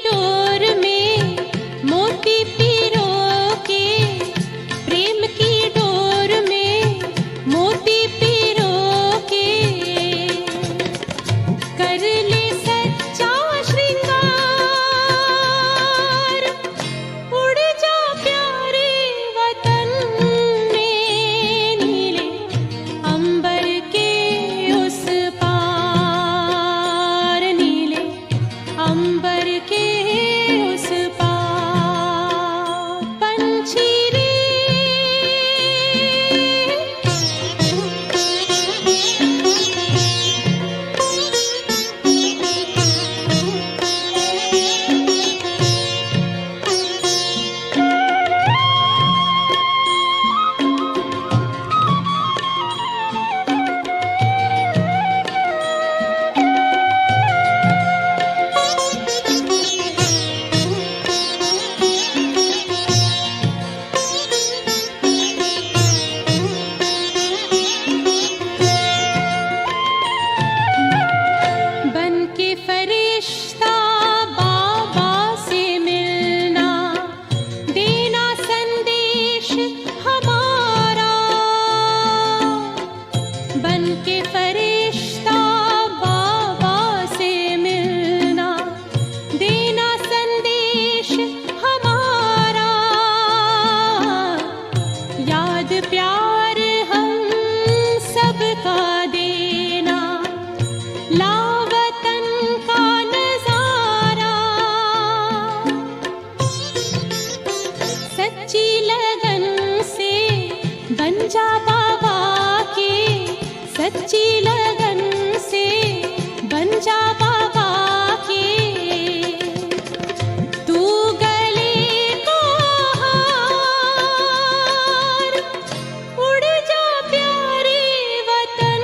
Door में मोती पिरो के, प्रेम की डोर में मोती पिरो के, कर ले सच्चा श्रृंगार, उड़ जा प्यारे वतन में, नीले अंबर के उस पार, नीले अंबर के उस पार। पंछी रे बन के फरिश्ता बाबा से मिलना, देना संदेश हमारा। बन के फरिश्ता बाबा से मिलना, देना संदेश हमारा। याद प्यार हम सबका देना, लावतन का नजारा। सच्ची लगन से बन जा बाबा के, सच्ची लगन से बन जा बाबा के। तू गले को हार, उड़ जा प्यारे वतन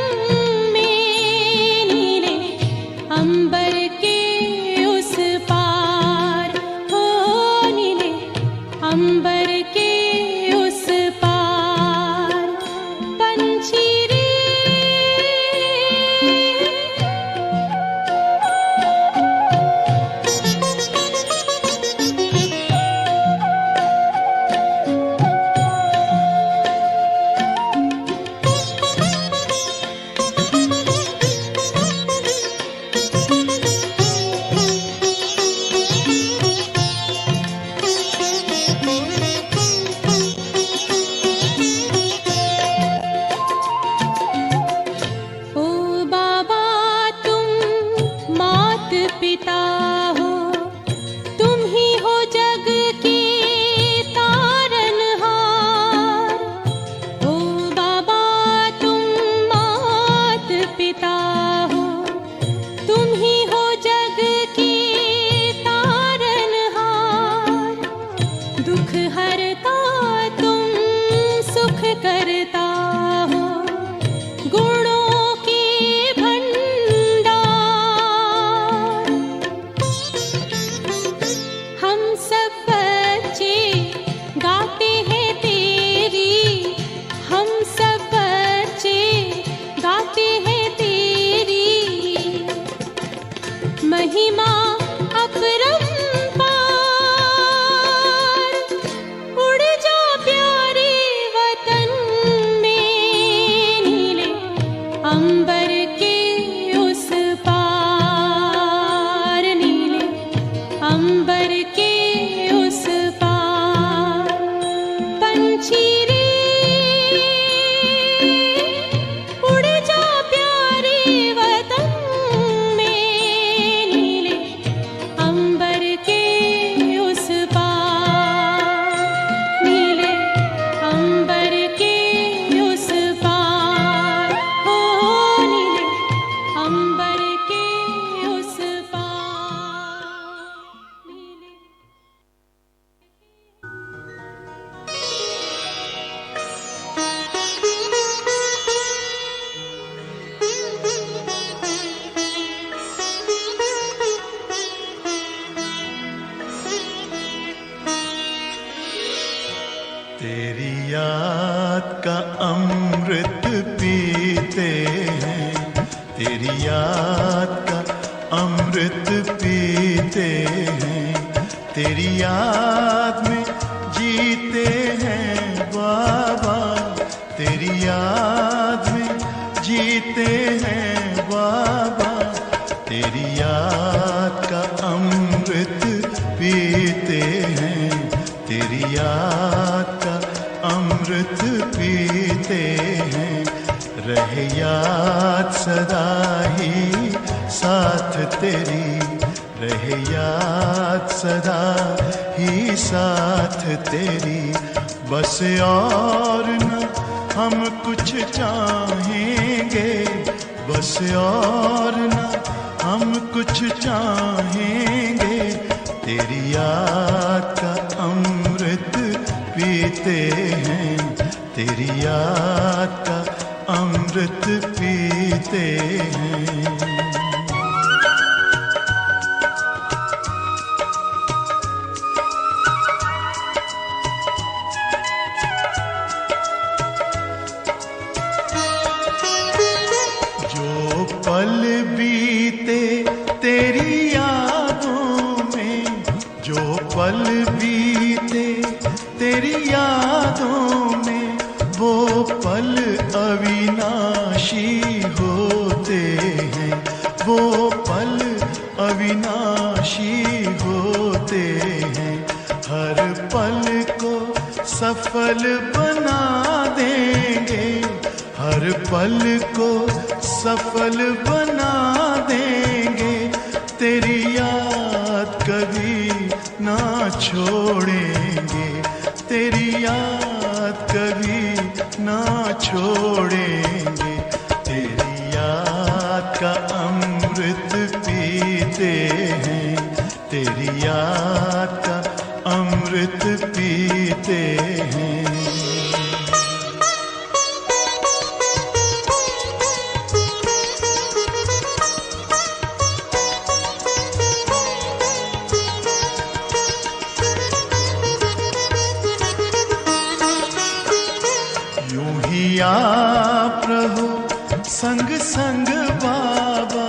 में, नीले अंबर के उस पार, हो नीले अंबर के उस पार। पंछी रे ओ बाबा तुम मात पिता हो, तुम ही हो जग के तारनहार। ओ बाबा तुम मात पिता हो, तुम ही हो जग के तारनहार। दुख हरता तुम सुख करता हो, गुणों के भंडार। हम सब बच्चे गाते हैं तेरी, हम सब बच्चे गाते हैं तेरी महिमा अपरंपार। उड़ जा प्यारे वतन में, नीले अंबर के उस पार, नीले अंबर के उस पार। पंछी रे उड़ जा प्यारे वतन में, नीले अंबर के उस पार, नीले अंबर के उस पार, हो नीले अंबर के उस पार, नीले। तेरी याद का अमृत पीते हैं, तेरी याद का अमृत पीते हैं। तेरी याद में जीते हैं बाबा, तेरी याद में जीते हैं बाबा, तेरी याद का अमृत पीते हैं, तेरी याद का अमृत पीते हैं। रहे याद सदा ही साथ तेरी, रहे याद सदा ही साथ तेरी। बस और न हम कुछ चाहेंगे, बस और न हम कुछ चाहेंगे, तेरी याद का अमृत पीते हैं, तेरी याद का अमृत पीते हैं। पल बीते तेरी यादों में, जो पल बीते तेरी यादों में, वो पल अविनाशी होते हैं, वो पल अविनाशी होते हैं। हर पल को सफल बना देंगे, हर पल को सफल बना देंगे, तेरी याद कभी ना छोड़ेंगे, तेरी याद कभी ना छोड़ेंगे। तेरी याद का अमृत पीते हैं, तेरी याद का अमृत पीते हैं। आप रहो संग संग बाबा,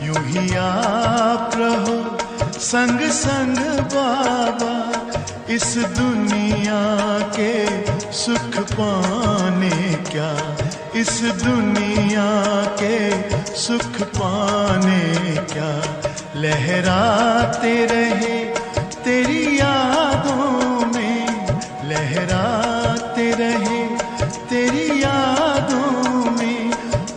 यूं ही आप रहो संग संग बाबा, इस दुनिया के सुख पाने क्या, इस दुनिया के सुख पाने क्या, लहराते रहे तेरी यादों में, लहराते रहे तेरी यादों में,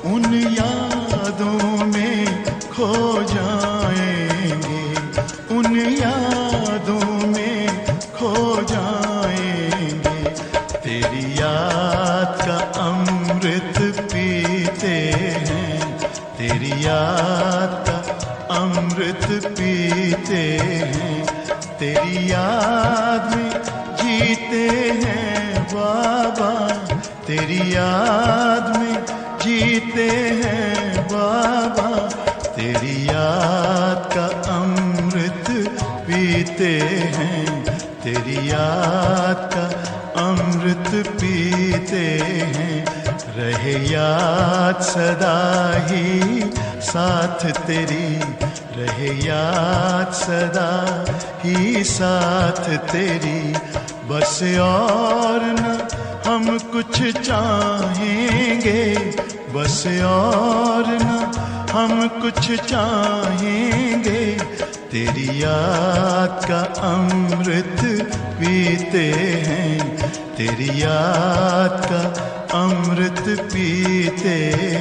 उन यादों में खो जाएंगे, उन यादों में खो जाएंगे। तेरी याद का अमृत पीते हैं, तेरी याद का अमृत पीते हैं, तेरी याद में जीते हैं बाबा, तेरी याद में जीते हैं बाबा, तेरी याद का अमृत पीते हैं, तेरी याद का अमृत पीते हैं। रहे याद सदा ही साथ तेरी, रहे याद सदा ही साथ तेरी। बस और न हम कुछ चाहेंगे, बस और न हम कुछ चाहेंगे, तेरी याद का अमृत पीते हैं, तेरी याद का अमृत पीते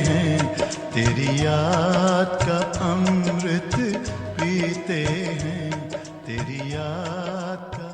हैं, तेरी याद का अमृत पीते हैं, तेरी याद का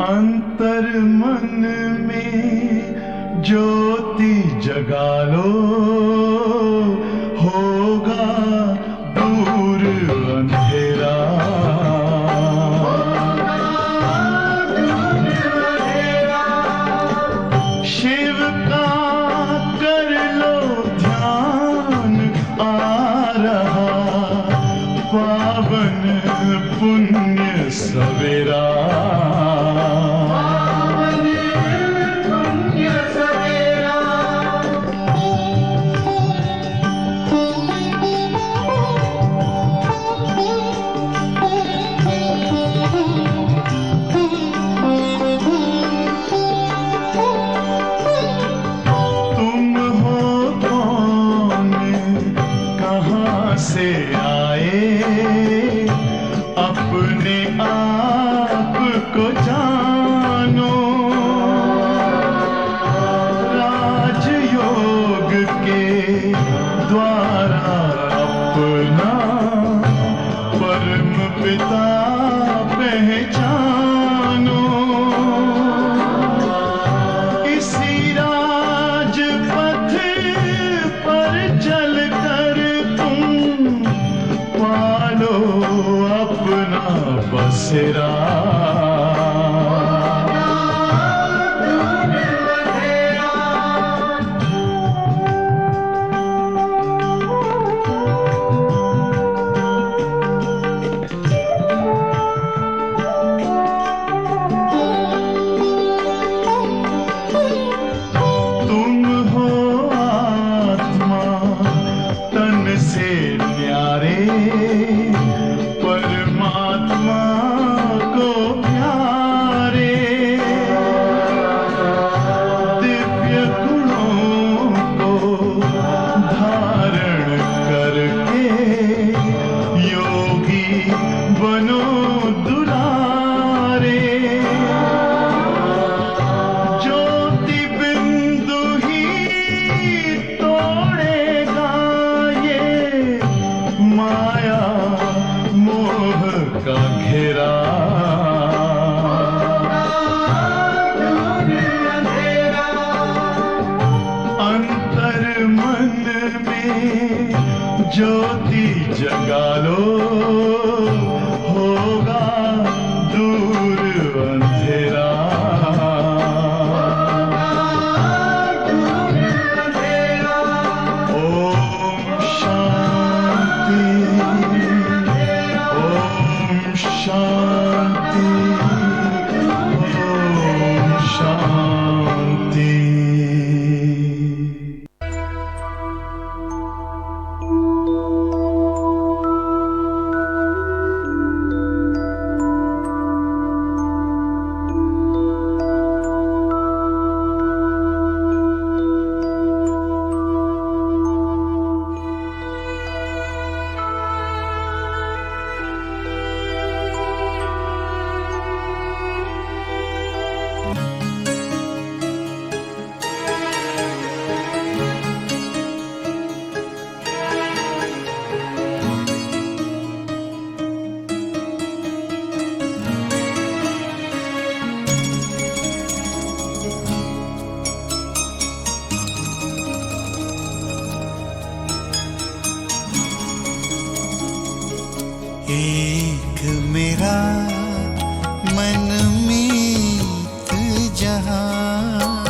अंतर मन में ज्योति जगा लो, होगा दूर अंधेरा। शिव का कर लो ध्यान, आ रहा पावन पुण्य सवेरा। से आए अपने आप को जानो, राजयोग के द्वारा अपना परम पिता पहचानो। इसी राजपथ पर चलकर पालो अपना बसेरा। तुम हो आत्मा तन से न्यारे, परमात्मा को प्यारे। दिव्य गुणों को धारण करके योगी बनो दुलारे। ज्योति बिंदु ही तोड़ेगा ये माया मोह का घेरा। अंतर मन में ज्योति जगा लो, होगा दूर अंधेरा। ओम शांति, ओम शांति, ओम शांति। एक मेरा मनमीत जहां,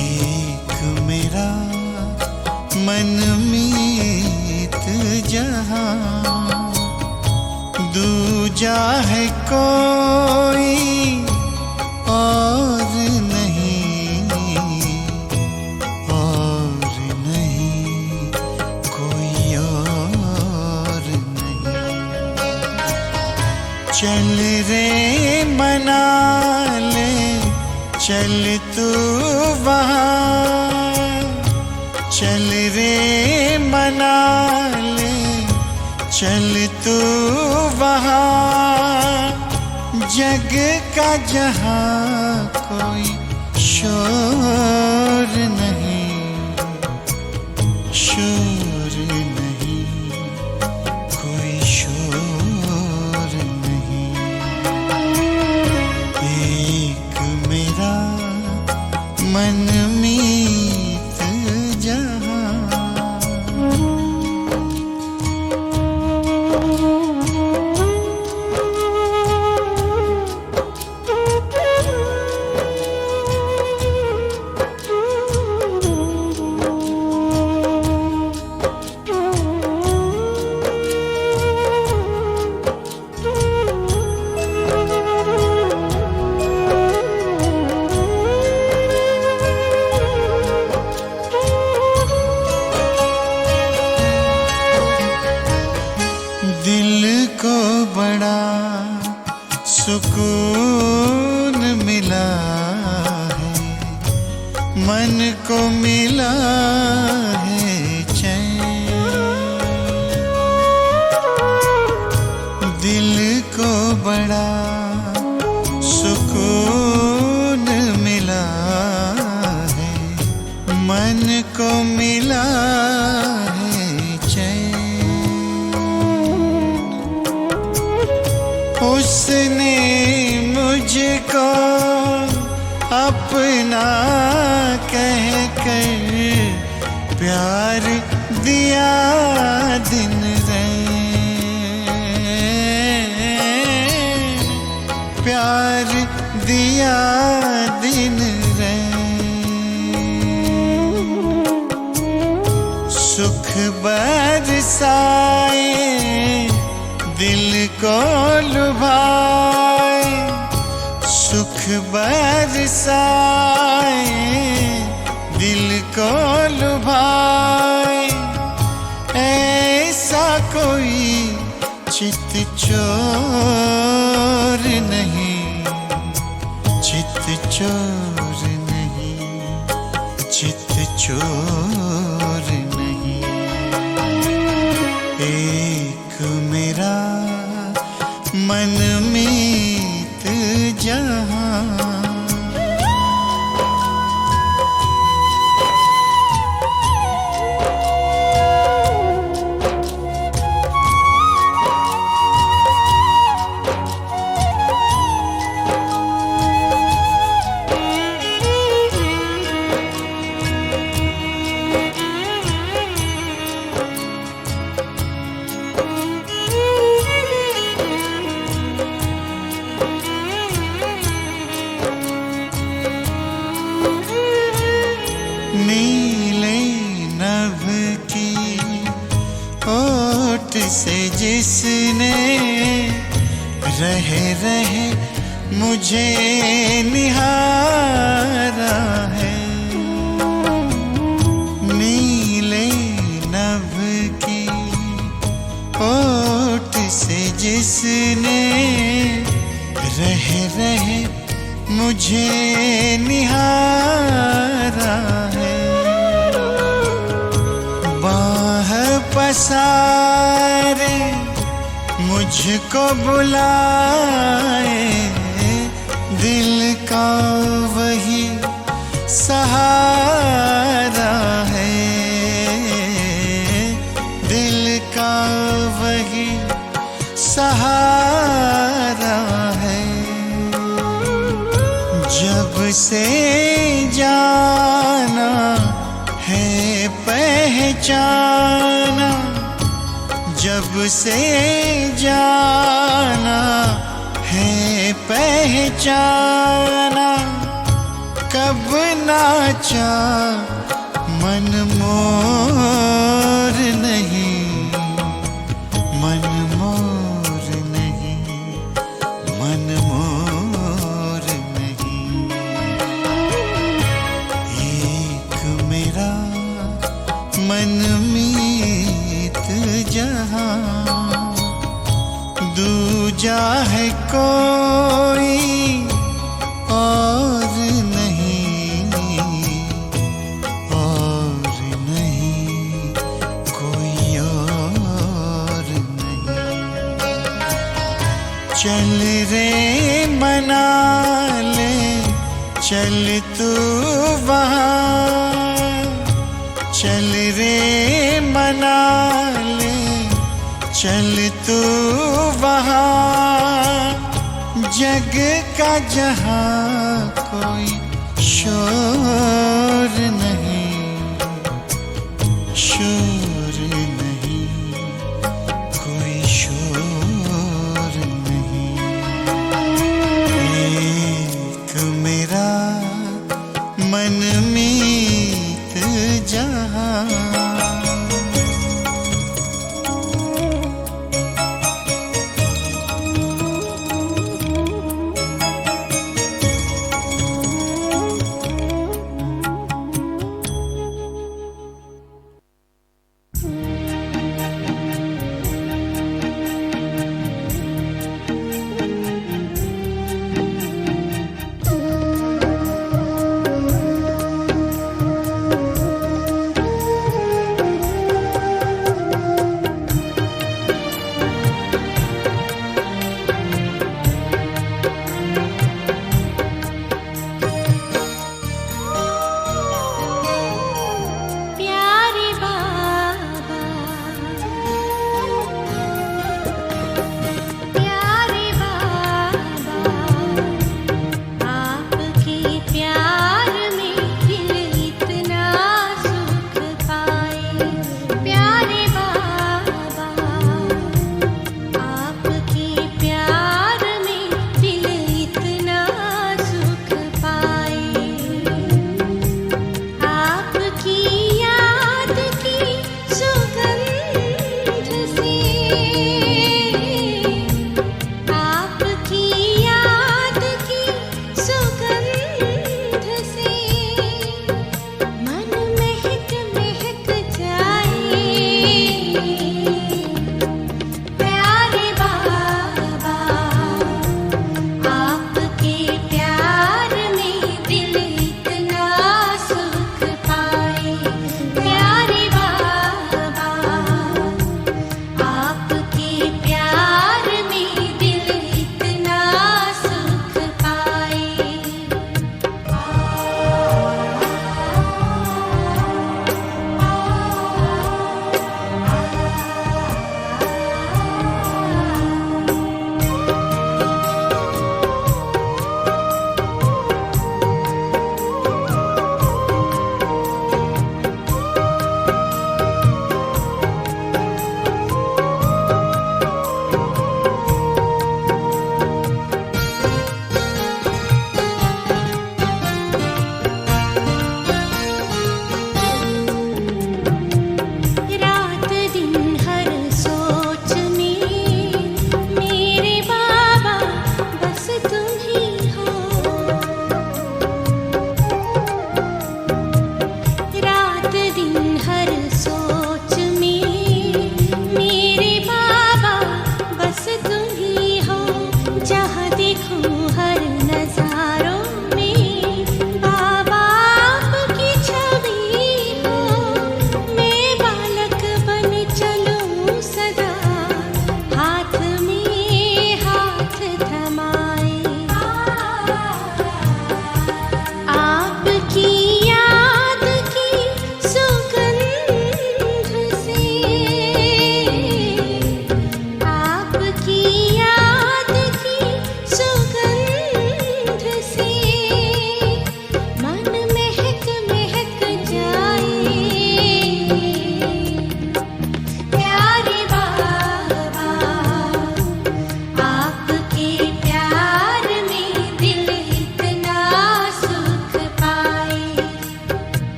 एक मेरा मनमीत जहां, दूजा है कोई और नहीं, और नहीं। चल रे मना ले चल तू वहाँ, चल रे मना ले चल तू वहाँ, जग का जहाँ कोई शोर नहीं, शोर नहीं, कोई शोर नहीं। एक मेरा मनमीत जहाँ। दिल को बड़ा सुकून मिला है, मन को मिला है चैन। दिल को बड़ा सुकून मिला है, मन को मिला है चैन। उसने मुझको अपना कहकर प्यार दिया दिन रैन, प्यार दिया दिन रैन। सुख बरसाए दिल को लुभाए, सुख बरसाए दिल को लुभाए, ऐसा कोई चित चोर नहीं, चित चोर नहीं, चित चोर नहीं। एक मेरा मनमीत जहाँ। नीले नभ की ओट से जिसने रहे रहे मुझे निहारा है, नीले नभ की ओट से जिसने रहे रहे मुझे निहारा है। बाह पसारे मुझको बुलाए, दिल का वही सहारा है, दिल का वही सहारा है। जब से जाना है पहचाना, जब से जाना है पहचाना, कब नाचा मन मोर नहीं, मन मोर नहीं, मन मोर नहीं। एक मेरा मनमीत जहाँ, दूजा है कोई और नहीं, और नहीं, कोई और नहीं। चल रे मना ले, चल तू वहाँ, चल रे मना ले, चल तू वहाँ। जग का जहाँ कोई शोर नहीं, शोर नहीं, कोई शोर नहीं। एक मेरा मनमीत जहाँ।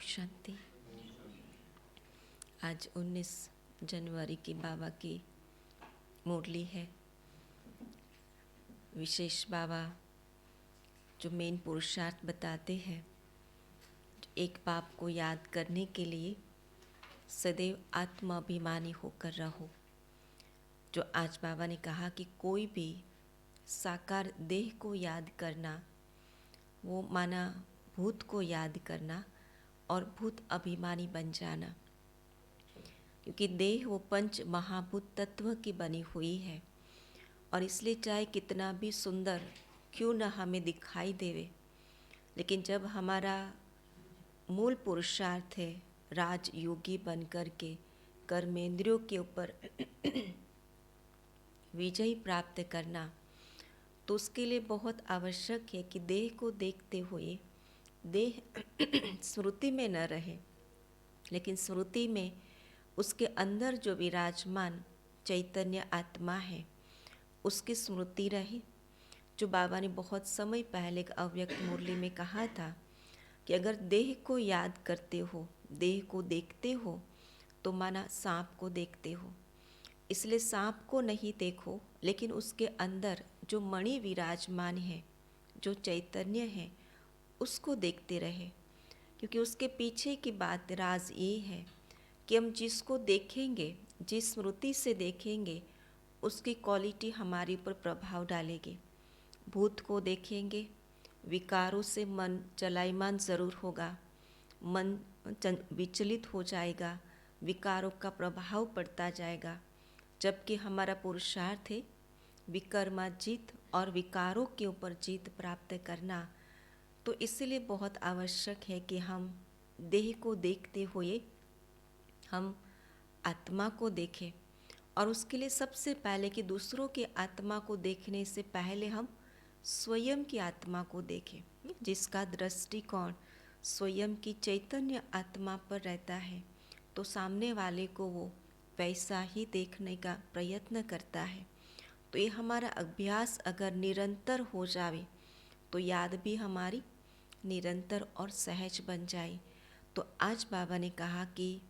शांति। आज 19 जनवरी की बाबा की मुरली है। विशेष बाबा जो मेन पुरुषार्थ बताते हैं, एक बाप को याद करने के लिए सदैव आत्माभिमानी होकर रहो। जो आज बाबा ने कहा कि कोई भी साकार देह को याद करना, वो माना भूत को याद करना और भूत अभिमानी बन जाना, क्योंकि देह वो पंच महाभूत तत्व की बनी हुई है। और इसलिए चाहे कितना भी सुंदर क्यों न हमें दिखाई देवे, लेकिन जब हमारा मूल पुरुषार्थ है राजयोगी बन कर के कर्मेंद्रियों के ऊपर विजय प्राप्त करना, तो उसके लिए बहुत आवश्यक है कि देह को देखते हुए देह स्मृति में न रहे, लेकिन स्मृति में उसके अंदर जो विराजमान चैतन्य आत्मा है उसकी स्मृति रहे। जो बाबा ने बहुत समय पहले एक अव्यक्त मुरली में कहा था कि अगर देह को याद करते हो, देह को देखते हो, तो माना सांप को देखते हो। इसलिए सांप को नहीं देखो, लेकिन उसके अंदर जो मणि विराजमान है, जो चैतन्य है, उसको देखते रहे। क्योंकि उसके पीछे की बात राज ये है कि हम जिसको देखेंगे, जिस स्मृति से देखेंगे, उसकी क्वालिटी हमारे ऊपर प्रभाव डालेगी। भूत को देखेंगे, विकारों से मन चलायमान ज़रूर होगा, मन विचलित हो जाएगा, विकारों का प्रभाव पड़ता जाएगा। जबकि हमारा पुरुषार्थ है विकर्माजीत और विकारों के ऊपर जीत प्राप्त करना। तो इसलिए बहुत आवश्यक है कि हम देह को देखते हुए हम आत्मा को देखें, और उसके लिए सबसे पहले कि दूसरों की आत्मा को देखने से पहले हम स्वयं की आत्मा को देखें। जिसका दृष्टिकोण स्वयं की चैतन्य आत्मा पर रहता है, तो सामने वाले को वो वैसा ही देखने का प्रयत्न करता है। तो ये हमारा अभ्यास अगर निरंतर हो जाए, तो याद भी हमारी निरंतर और सहज बन जाए। तो आज बाबा ने कहा कि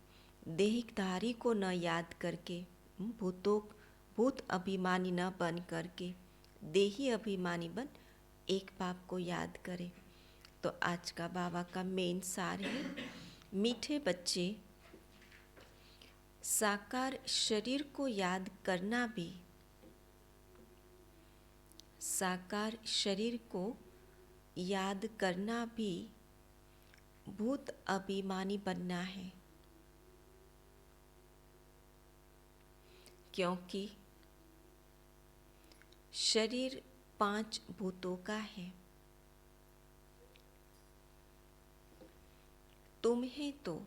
देहधारी को न याद करके, भूत अभिमानी न बन करके देही अभिमानी बन एक बाप को याद करे। तो आज का बाबा का मेन सार है, मीठे बच्चे साकार शरीर को याद करना भी, साकार शरीर को याद करना भी भूत अभिमानी बनना है। क्योंकि शरीर 5 भूतों का है। तुम्हें तो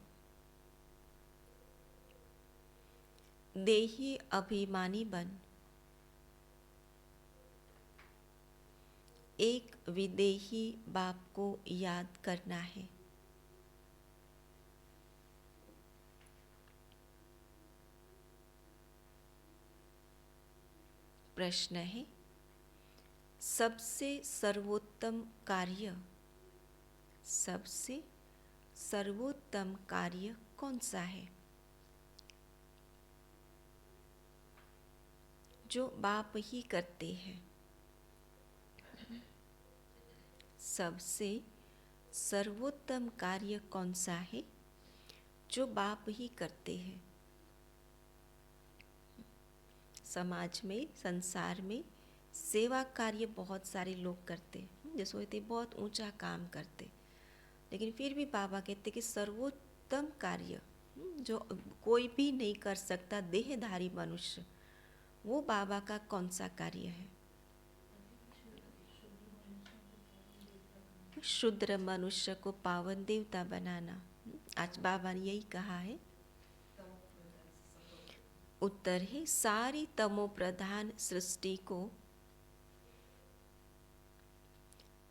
देही अभिमानी बन एक विदेही बाप को याद करना है। प्रश्न है, सबसे सर्वोत्तम कार्य, सबसे सर्वोत्तम कार्य कौन सा है? जो बाप ही करते हैं। सबसे सर्वोत्तम कार्य कौन सा है? जो बाप ही करते हैं। समाज में, संसार में सेवा कार्य बहुत सारे लोग करते हैं, जैसे होते बहुत ऊंचा काम करते, लेकिन फिर भी बाबा कहते कि सर्वोत्तम कार्य जो कोई भी नहीं कर सकता, देहधारी मनुष्य, वो बाबा का कौन सा कार्य है? शूद्र मनुष्य को पावन देवता बनाना। आज बाबा ने यही कहा है। उत्तर है, सारी तमो प्रधान सृष्टि को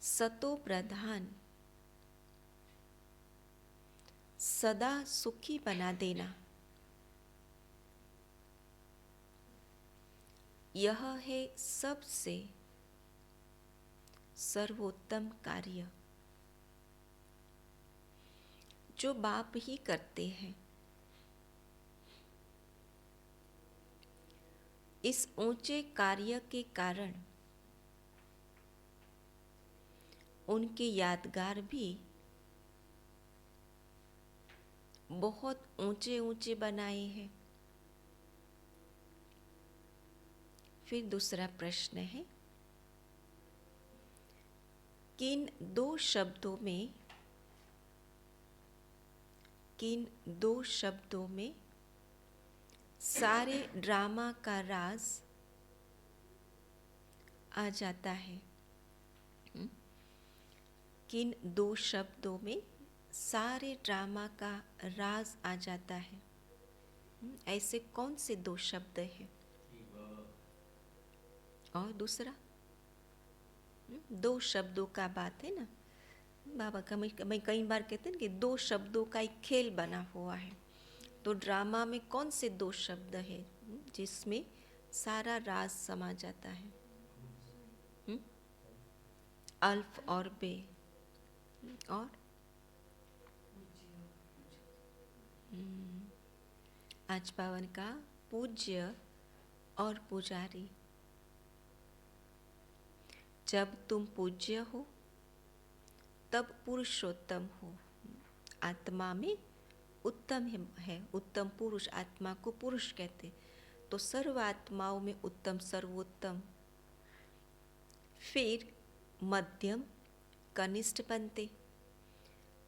सतो प्रधान सदा सुखी बना देना, यह है सबसे सर्वोत्तम कार्य। जो बाप ही करते हैं। इस ऊंचे कार्य के कारण उनके यादगार भी बहुत ऊंचे ऊंचे बनाए हैं। फिर दूसरा प्रश्न है, किन दो शब्दों में सारे ड्रामा का राज आ जाता है? किन दो शब्दों में सारे ड्रामा का राज आ जाता है? ऐसे कौन से दो शब्द हैं? और दूसरा, दो शब्दों का बात है ना, बाबा का मैं कई बार कहते हैं कि दो शब्दों का एक खेल बना हुआ है। तो ड्रामा में कौन से दो शब्द है जिसमें सारा राज समा जाता है? अल्फ और बे, और आज पावन का पूज्य और पुजारी। जब तुम पूज्य हो तब पुरुषोत्तम हो। आत्मा में उत्तम है, उत्तम पुरुष, आत्मा को पुरुष कहते। तो सर्व आत्माओं में उत्तम सर्वोत्तम। फिर मध्यम कनिष्ठ बनते।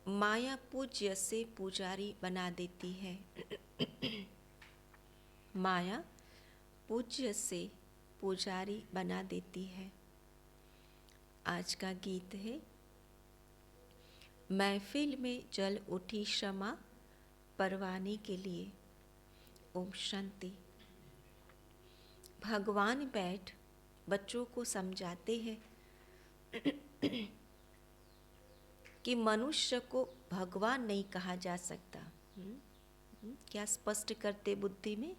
माया पूज्य से पुजारी बना देती है। माया पूज्य से पुजारी बना देती है। आज का गीत है, महफिल में जल उठी क्षमा परवाने के लिए। ओम शांति। भगवान बैठ बच्चों को समझाते हैं कि मनुष्य को भगवान नहीं कहा जा सकता। क्या स्पष्ट करते बुद्धि में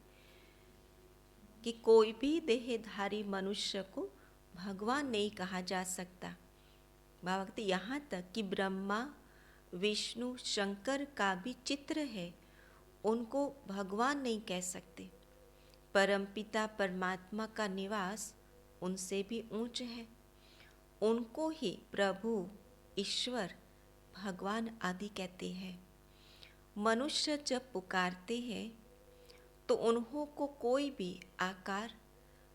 कि कोई भी देहधारी मनुष्य को भगवान नहीं कहा जा सकता। बाबा कहते यहाँ तक कि ब्रह्मा विष्णु शंकर का भी चित्र है, उनको भगवान नहीं कह सकते। परमपिता परमात्मा का निवास उनसे भी ऊंच है, उनको ही प्रभु ईश्वर भगवान आदि कहते हैं। मनुष्य जब पुकारते हैं तो उन्हों को कोई भी आकार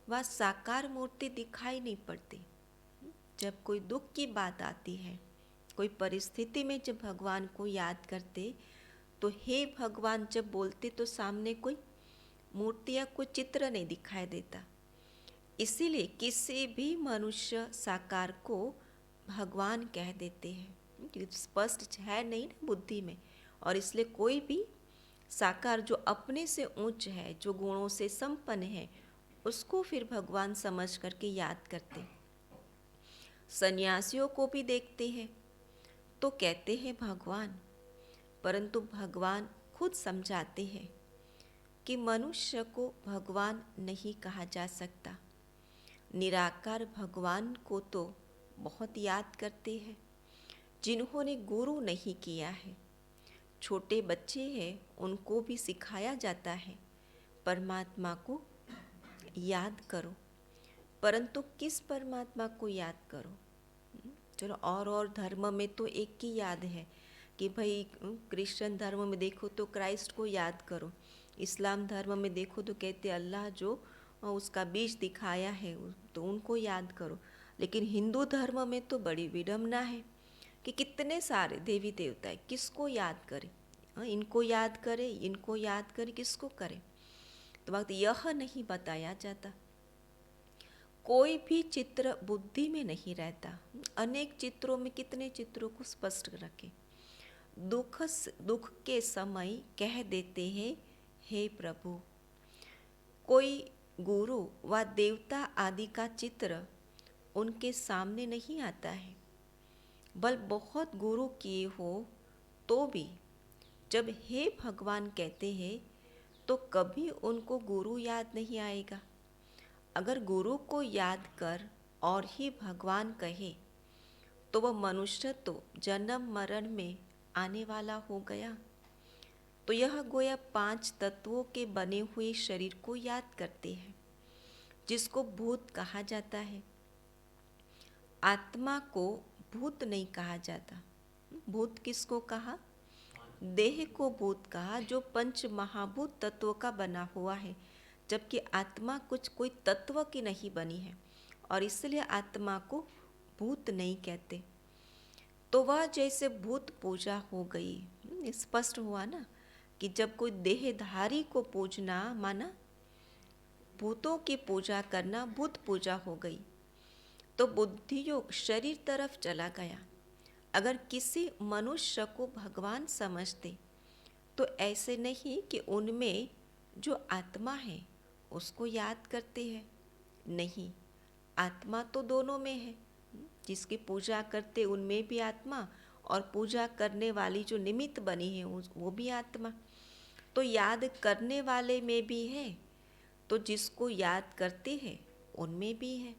व साकार मूर्ति दिखाई नहीं पड़ती। जब कोई दुख की बात आती है, कोई परिस्थिति में जब भगवान को याद करते तो हे भगवान जब बोलते तो सामने कोई मूर्ति या कोई चित्र नहीं दिखाई देता। इसीलिए किसी भी मनुष्य साकार को भगवान कह देते हैं, क्योंकि स्पष्ट है नहीं ना बुद्धि में। और इसलिए कोई भी साकार जो अपने से उच्च है, जो गुणों से संपन्न है, उसको फिर भगवान समझ करके याद करते। सन्यासियों को भी देखते हैं तो कहते हैं भगवान, परंतु भगवान खुद समझाते हैं कि मनुष्य को भगवान नहीं कहा जा सकता। निराकार भगवान को तो बहुत याद करते हैं जिन्होंने गुरु नहीं किया है। छोटे बच्चे हैं, उनको भी सिखाया जाता है परमात्मा को याद करो, परंतु किस परमात्मा को याद करो? चलो और धर्म में तो एक की याद है कि भाई क्रिश्चियन धर्म में देखो तो क्राइस्ट को याद करो, इस्लाम धर्म में देखो तो कहते अल्लाह जो उसका बीज दिखाया है तो उनको याद करो। लेकिन हिंदू धर्म में तो बड़ी विडम्बना है कि कितने सारे देवी देवता है, किसको याद करे? इनको याद करे, इनको याद करे, किसको करे? तो वक्त यह नहीं बताया जाता। कोई भी चित्र बुद्धि में नहीं रहता। अनेक चित्रों में कितने चित्रों को स्पष्ट रखे। दुख के समय कह देते हैं हे प्रभु। कोई गुरु व देवता आदि का चित्र उनके सामने नहीं आता है। बल बहुत गुरु किए हो तो भी जब हे भगवान कहते हैं तो कभी उनको गुरु याद नहीं आएगा। अगर गुरु को याद कर और ही भगवान कहे तो वह मनुष्य तो जन्म मरण में आने वाला हो गया। तो यह गोया 5 तत्वों के बने हुए शरीर को याद करते हैं, जिसको भूत कहा जाता है। आत्मा को भूत नहीं कहा जाता। भूत किसको कहा? देह को भूत कहा, जो पंच महाभूत तत्वों का बना हुआ है, जबकि आत्मा कोई तत्व की नहीं बनी है, और इसलिए आत्मा को भूत नहीं कहते। तो वह जैसे भूत पूजा हो गई। स्पष्ट हुआ ना कि जब कोई देहधारी को पूजना माना भूतों की पूजा करना, भूत पूजा हो गई। तो बुद्धि योग शरीर तरफ चला गया। अगर किसी मनुष्य को भगवान समझते तो ऐसे नहीं कि उनमें जो आत्मा है उसको याद करते हैं। नहीं, आत्मा तो दोनों में है। जिसकी पूजा करते उनमें भी आत्मा, और पूजा करने वाली जो निमित्त बनी है वो भी आत्मा। तो याद करने वाले में भी है, तो जिसको याद करते हैं उनमें भी है।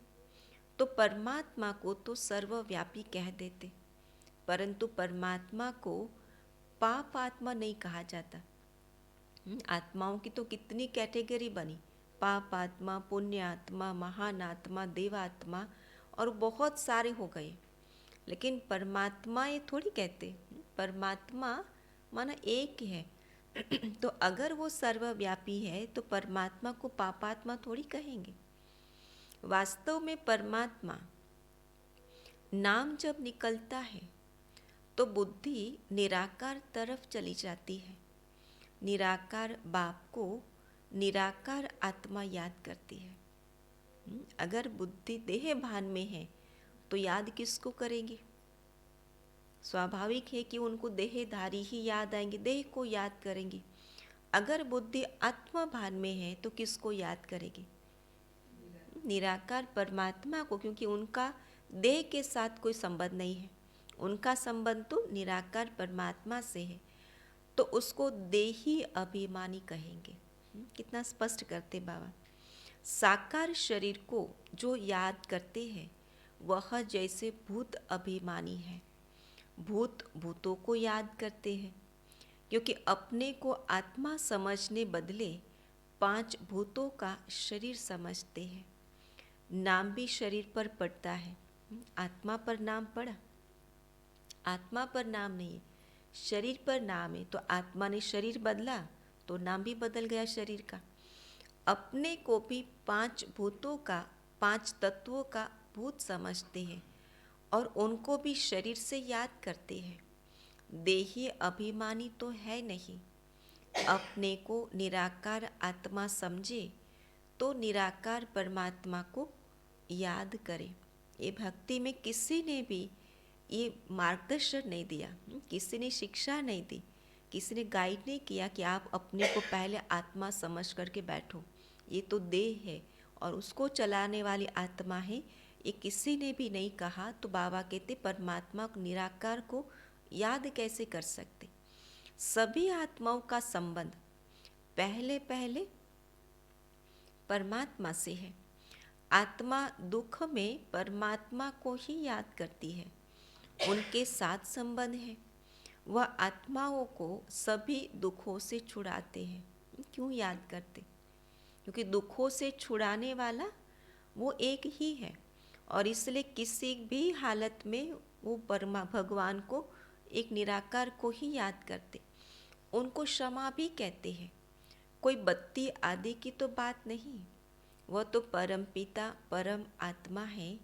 तो परमात्मा को तो सर्वव्यापी कह देते, परंतु परमात्मा को पाप आत्मा नहीं कहा जाता। आत्माओं की तो कितनी कैटेगरी बनी, पाप आत्मा, पुण्य आत्मा, महान आत्मा, देवात्मा, और बहुत सारे हो गए। लेकिन परमात्मा ये थोड़ी कहते, परमात्मा माना एक है। तो अगर वो सर्वव्यापी है तो परमात्मा को पापात्मा थोड़ी कहेंगे। वास्तव में परमात्मा नाम जब निकलता है तो बुद्धि निराकार तरफ चली जाती है। निराकार बाप को निराकार आत्मा याद करती है। अगर बुद्धि देह भान में है तो याद किसको करेंगे? स्वाभाविक है कि उनको देहधारी ही याद आएंगे, देह को याद करेंगे। अगर बुद्धि आत्मा भान में है तो किसको याद करेगी? निराकार परमात्मा को, क्योंकि उनका देह के साथ कोई संबंध नहीं है। उनका संबंध तो निराकार परमात्मा से है, तो उसको देही अभिमानी कहेंगे। कितना स्पष्ट करते बाबा। साकार शरीर को जो याद करते हैं वह जैसे भूत अभिमानी है। भूत भूतों को याद करते हैं, क्योंकि अपने को आत्मा समझने बदले 5 भूतों का शरीर समझते हैं। नाम भी शरीर पर पड़ता है। आत्मा पर नाम पड़ा? आत्मा पर नाम नहीं, शरीर पर नाम है। तो आत्मा ने शरीर बदला तो नाम भी बदल गया शरीर का। अपने को भी 5 भूतों का, 5 तत्वों का भूत समझते हैं, और उनको भी शरीर से याद करते हैं। देही अभिमानी तो है नहीं। अपने को निराकार आत्मा समझे तो निराकार परमात्मा को याद करे। ये भक्ति में किसी ने भी ये मार्गदर्शन नहीं दिया, किसी ने शिक्षा नहीं दी, किसी ने गाइड नहीं किया कि आप अपने को पहले आत्मा समझ करके बैठो। ये तो देह है और उसको चलाने वाली आत्मा है, ये किसी ने भी नहीं कहा। तो बाबा कहते परमात्मा को, निराकार को याद कैसे कर सकते? सभी आत्माओं का संबंध पहले पहले परमात्मा से है। आत्मा दुख में परमात्मा को ही याद करती है, उनके साथ संबंध है। वह आत्माओं को सभी दुखों से छुड़ाते हैं। क्यों याद करते? क्योंकि दुखों से छुड़ाने वाला वो एक ही है, और इसलिए किसी भी हालत में वो भगवान को, एक निराकार को ही याद करते। उनको क्षमा भी कहते हैं। कोई बत्ती आदि की तो बात नहीं, वह तो परम पिता परम आत्मा है।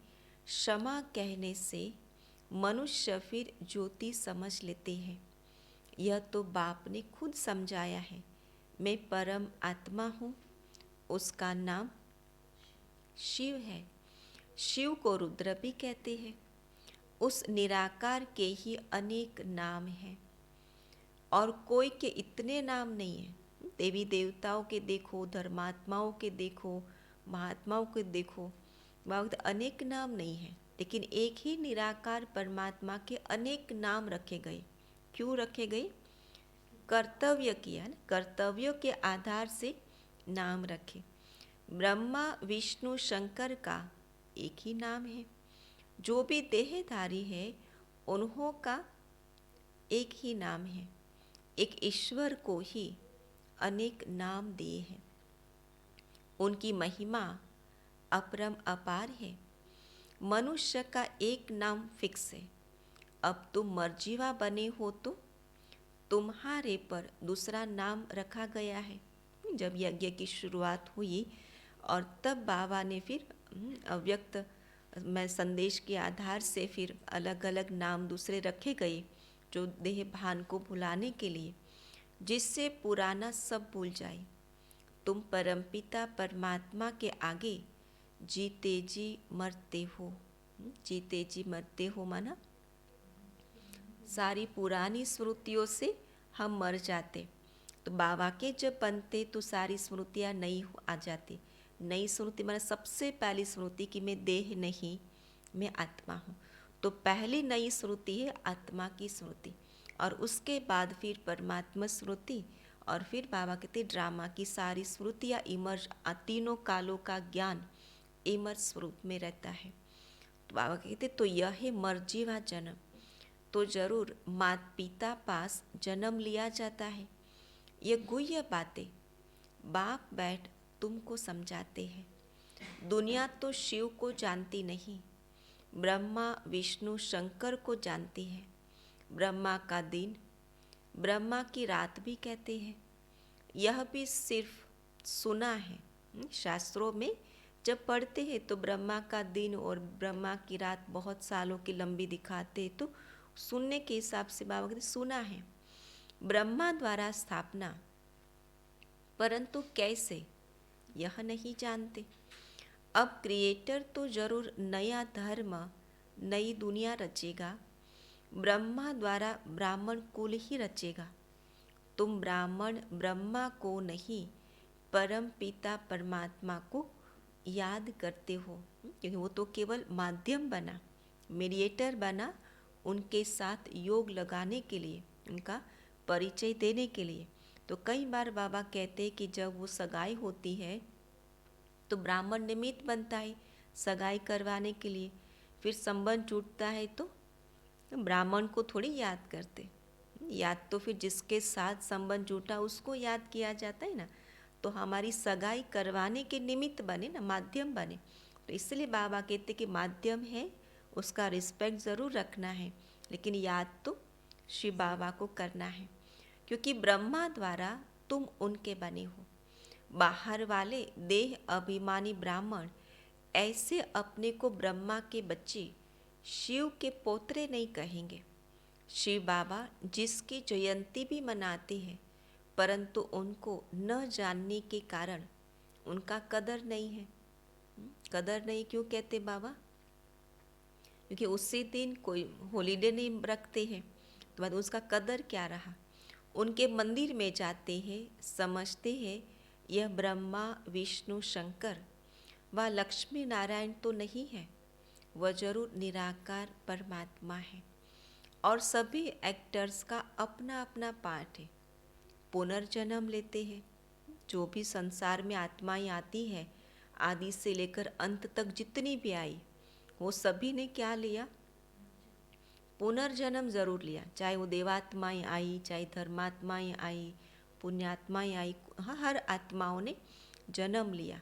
क्षमा कहने से मनुष्य फिर ज्योति समझ लेते हैं। यह तो बाप ने खुद समझाया है। मैं परम आत्मा हूँ, उसका नाम शिव है। शिव को रुद्र भी कहते हैं। उस निराकार के ही अनेक नाम हैं, और कोई के इतने नाम नहीं हैं। देवी देवताओं के देखो, धर्मात्माओं के देखो, महात्माओं के देखो, बहुत अनेक नाम नहीं हैं, लेकिन एक ही निराकार परमात्मा के अनेक नाम रखे गए। क्यों रखे गए? कर्तव्य किया ना, कर्तव्यों के आधार से नाम रखे। ब्रह्मा विष्णु शंकर का एक ही नाम है। जो भी देहधारी है उन्हों का एक ही नाम है। एक ईश्वर को ही अनेक नाम दिए हैं। उनकी महिमा अपरम अपार है। मनुष्य का एक नाम फिक्स है। अब तुम मर्जीवा बने हो तो तुम्हारे पर दूसरा नाम रखा गया है। जब यज्ञ की शुरुआत हुई और तब बाबा ने फिर अव्यक्त में संदेश के आधार से फिर अलग अलग नाम दूसरे रखे गए, जो देह भान को भुलाने के लिए, जिससे पुराना सब भूल जाए। तुम परमपिता परमात्मा के आगे जीते जी मरते हो। जीते जी मरते हो माना सारी पुरानी स्मृतियों से हम मर जाते। तो बाबा के जब बनते तो सारी स्मृतियाँ नई आ जाती। नई स्मृति माना सबसे पहली स्मृति कि मैं देह नहीं, मैं आत्मा हूँ। तो पहली नई स्मृति है आत्मा की स्मृति, और उसके बाद फिर परमात्मा स्मृति, और फिर बाबा कहते ड्रामा की सारी स्मृतियाँ इमर्ज, तीनों कालों का ज्ञान इमर्ज स्वरूप में रहता है। तो बाबा कहते तो यह है मर्जीवा जन्म। तो जरूर माता पिता पास जन्म लिया जाता है। ये गुह्य बातें बाप बैठ तुमको समझाते हैं। दुनिया तो शिव को जानती नहीं, ब्रह्मा विष्णु शंकर को जानती है। ब्रह्मा का दिन, ब्रह्मा की रात भी कहते हैं। यह भी सिर्फ सुना है। शास्त्रों में जब पढ़ते हैं तो ब्रह्मा का दिन और ब्रह्मा की रात बहुत सालों की लंबी दिखाते हैं, तो सुनने के हिसाब से बाबा कहते सुना है। ब्रह्मा द्वारा स्थापना, परंतु कैसे यह नहीं जानते। अब क्रिएटर तो जरूर नया धर्म, नई दुनिया रचेगा। ब्रह्मा द्वारा ब्राह्मण कुल ही रचेगा। तुम ब्राह्मण ब्रह्मा को नहीं, परम पिता परमात्मा को याद करते हो, क्योंकि वो तो केवल माध्यम बना, मीडिएटर बना उनके साथ योग लगाने के लिए, उनका परिचय देने के लिए। तो कई बार बाबा कहते हैं कि जब वो सगाई होती है तो ब्राह्मण निमित्त बनता है सगाई करवाने के लिए। फिर संबंध टूटता है तो ब्राह्मण को थोड़ी याद करते, याद तो फिर जिसके साथ संबंध टूटा उसको याद किया जाता है ना। तो हमारी सगाई करवाने के निमित्त बने ना, माध्यम बने। तो इसलिए बाबा कहते कि माध्यम है, उसका रिस्पेक्ट ज़रूर रखना है, लेकिन याद तो शिव बाबा को करना है, क्योंकि ब्रह्मा द्वारा तुम उनके बने हो। बाहर वाले देह अभिमानी ब्राह्मण ऐसे अपने को ब्रह्मा के बच्चे, शिव के पोतरे नहीं कहेंगे। शिव बाबा जिसकी जयंती भी मनाते हैं, परंतु उनको न जानने के कारण उनका कदर नहीं है। कदर नहीं क्यों कहते बाबा? क्योंकि उसी दिन कोई हॉलीडे नहीं रखते हैं, तो बाद उसका कदर क्या रहा। उनके मंदिर में जाते हैं, समझते हैं यह ब्रह्मा विष्णु शंकर व लक्ष्मी नारायण तो नहीं है, वह जरूर निराकार परमात्मा है। और सभी एक्टर्स का अपना अपना पार्ट है। पुनर्जन्म लेते हैं। जो भी संसार में आत्माएं आती है, आदि से लेकर अंत तक जितनी भी आई, वो सभी ने क्या लिया? पुनर्जन्म जरूर लिया। चाहे वो देवात्माएं आई, चाहे धर्मात्माएं आई, पुण्यात्माएं आई, हर आत्माओं ने जन्म लिया,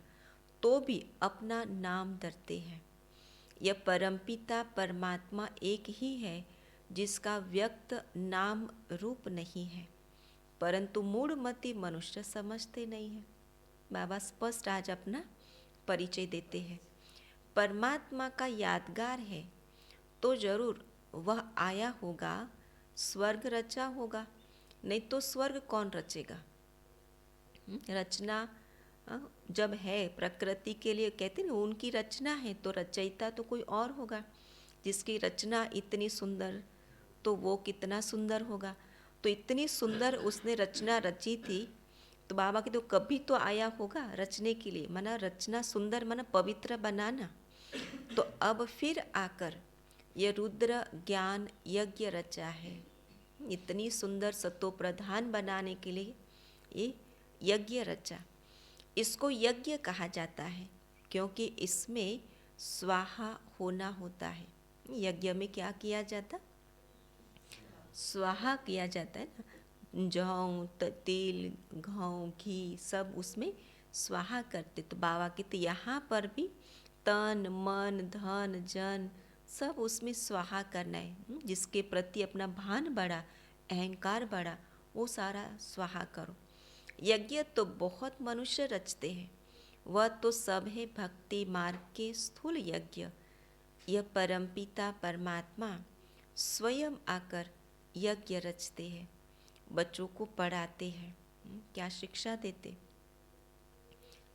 तो भी अपना नाम धरते हैं। यह परमपिता परमात्मा एक ही है, जिसका व्यक्त नाम रूप नहीं है, परंतु मूढ़मती मनुष्य समझते नहीं है। बाबा स्पष्ट आज अपना परिचय देते हैं। परमात्मा का यादगार है तो जरूर वह आया होगा, स्वर्ग रचा होगा, नहीं तो स्वर्ग कौन रचेगा? रचना जब है प्रकृति के लिए, कहते हैं उनकी रचना है, तो रचयिता तो कोई और होगा। जिसकी रचना इतनी सुंदर, तो वो कितना सुंदर होगा। तो इतनी सुंदर उसने रचना रची थी, तो बाबा के तो कभी तो आया होगा रचने के लिए, माना रचना सुंदर, माना पवित्र बनाना। तो अब फिर आकर ये रुद्र ज्ञान यज्ञ रचा है। इतनी सुंदर सतो प्रधान बनाने के लिए ये यज्ञ रचा। इसको यज्ञ कहा जाता है क्योंकि इसमें स्वाहा होना होता है। यज्ञ में क्या किया जाता? स्वाहा किया जाता है ना, जौ तेल घाव घी सब उसमें स्वाहा करते। तो बाबा कहते यहाँ पर भी तन मन धन जन सब उसमें स्वाहा करना है। जिसके प्रति अपना भान बढ़ा, अहंकार बढ़ा, वो सारा स्वाहा करो। यज्ञ तो बहुत मनुष्य रचते हैं, वह तो सब है भक्ति मार्ग के स्थूल यज्ञ। यह परमपिता परमात्मा स्वयं आकर यज्ञ रचते हैं, बच्चों को पढ़ाते हैं। क्या शिक्षा देते?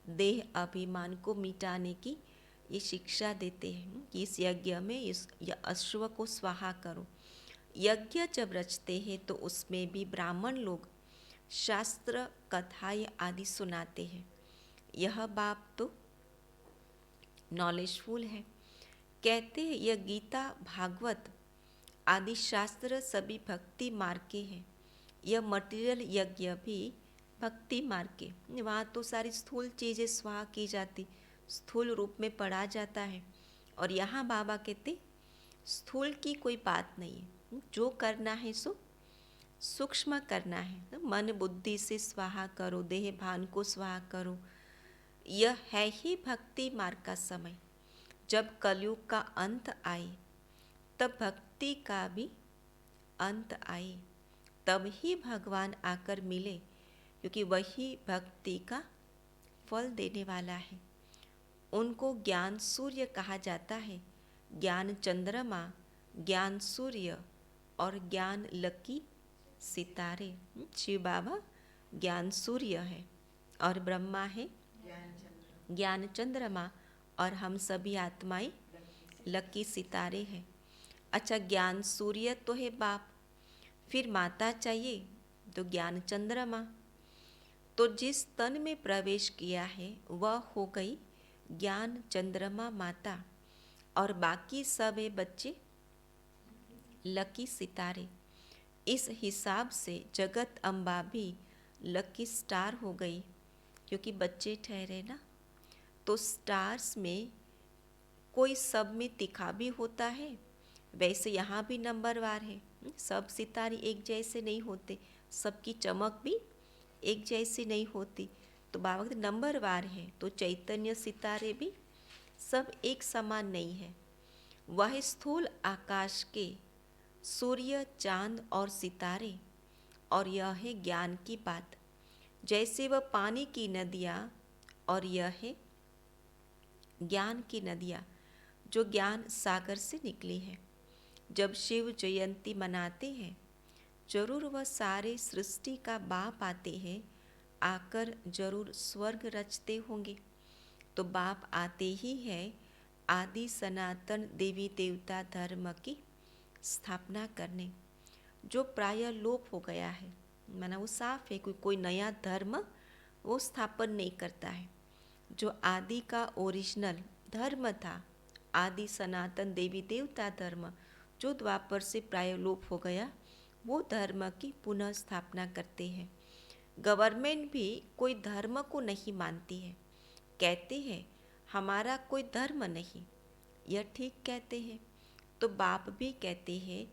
देह अभिमान को मिटाने की ये शिक्षा देते हैं कि इस यज्ञ में इस अश्व को स्वाहा करो। यज्ञ जब रचते हैं तो उसमें भी ब्राह्मण लोग शास्त्र कथाएं आदि सुनाते हैं। यह बाप तो नॉलेजफुल है। कहते हैं यह गीता भागवत आदि शास्त्र सभी भक्ति मार्ग के हैं। यह मटेरियल यज्ञ भी भक्ति मार्ग के। वहाँ तो सारी स्थूल चीज़ें स्वाहा की जाती, स्थूल रूप में पढ़ा जाता है। और यहाँ बाबा कहते स्थूल की कोई बात नहीं है, जो करना है सो सूक्ष्म करना है। मन बुद्धि से स्वाहा करो, देह भान को स्वाहा करो। यह है ही भक्ति मार्ग का समय। जब कलयुग का अंत आए तब भक्ति का भी अंत आए, तब ही भगवान आकर मिले, क्योंकि वही भक्ति का फल देने वाला है। उनको ज्ञान सूर्य कहा जाता है। ज्ञान चंद्रमा, ज्ञान सूर्य और ज्ञान लकी सितारे। शिव बाबा ज्ञान सूर्य है और ब्रह्मा है ज्ञान चंद्रमा, और हम सभी आत्माएं लकी सितारे हैं। अच्छा, ज्ञान सूर्य तो है बाप, फिर माता चाहिए तो ज्ञान चंद्रमा। तो जिस तन में प्रवेश किया है वह हो गई ज्ञान चंद्रमा माता, और बाकी सब है बच्चे लकी सितारे। इस हिसाब से जगत अम्बा भी लकी स्टार हो गई, क्योंकि बच्चे ठहरे ना। तो स्टार्स में कोई सब में तिखा भी होता है, वैसे यहाँ भी नंबरवार है। सब सितारे एक जैसे नहीं होते, सबकी चमक भी एक जैसी नहीं होती। तो बाबा कहते नंबरवार है। तो चैतन्य सितारे भी सब एक समान नहीं है। वह स्थूल आकाश के सूर्य चांद और सितारे, और यह है ज्ञान की बात। जैसे वह पानी की नदियाँ और यह है ज्ञान की नदियाँ, जो ज्ञान सागर से निकली है। जब शिव जयंती मनाते हैं, जरूर वह सारे सृष्टि का बाप आते हैं, आकर जरूर स्वर्ग रचते होंगे। तो बाप आते ही है आदि सनातन देवी देवता धर्म की स्थापना करने, जो प्राय लोप हो गया है। माना वो साफ है, कोई नया धर्म वो स्थापन नहीं करता है। जो आदि का ओरिजिनल धर्म था, आदि सनातन देवी देवता धर्म, जो द्वापर से प्राय लोप हो गया, वो धर्म की पुनः स्थापना करते हैं। गवर्नमेंट भी कोई धर्म को नहीं मानती है, कहते हैं हमारा कोई धर्म नहीं। यह ठीक कहते हैं। तो बाप भी कहते हैं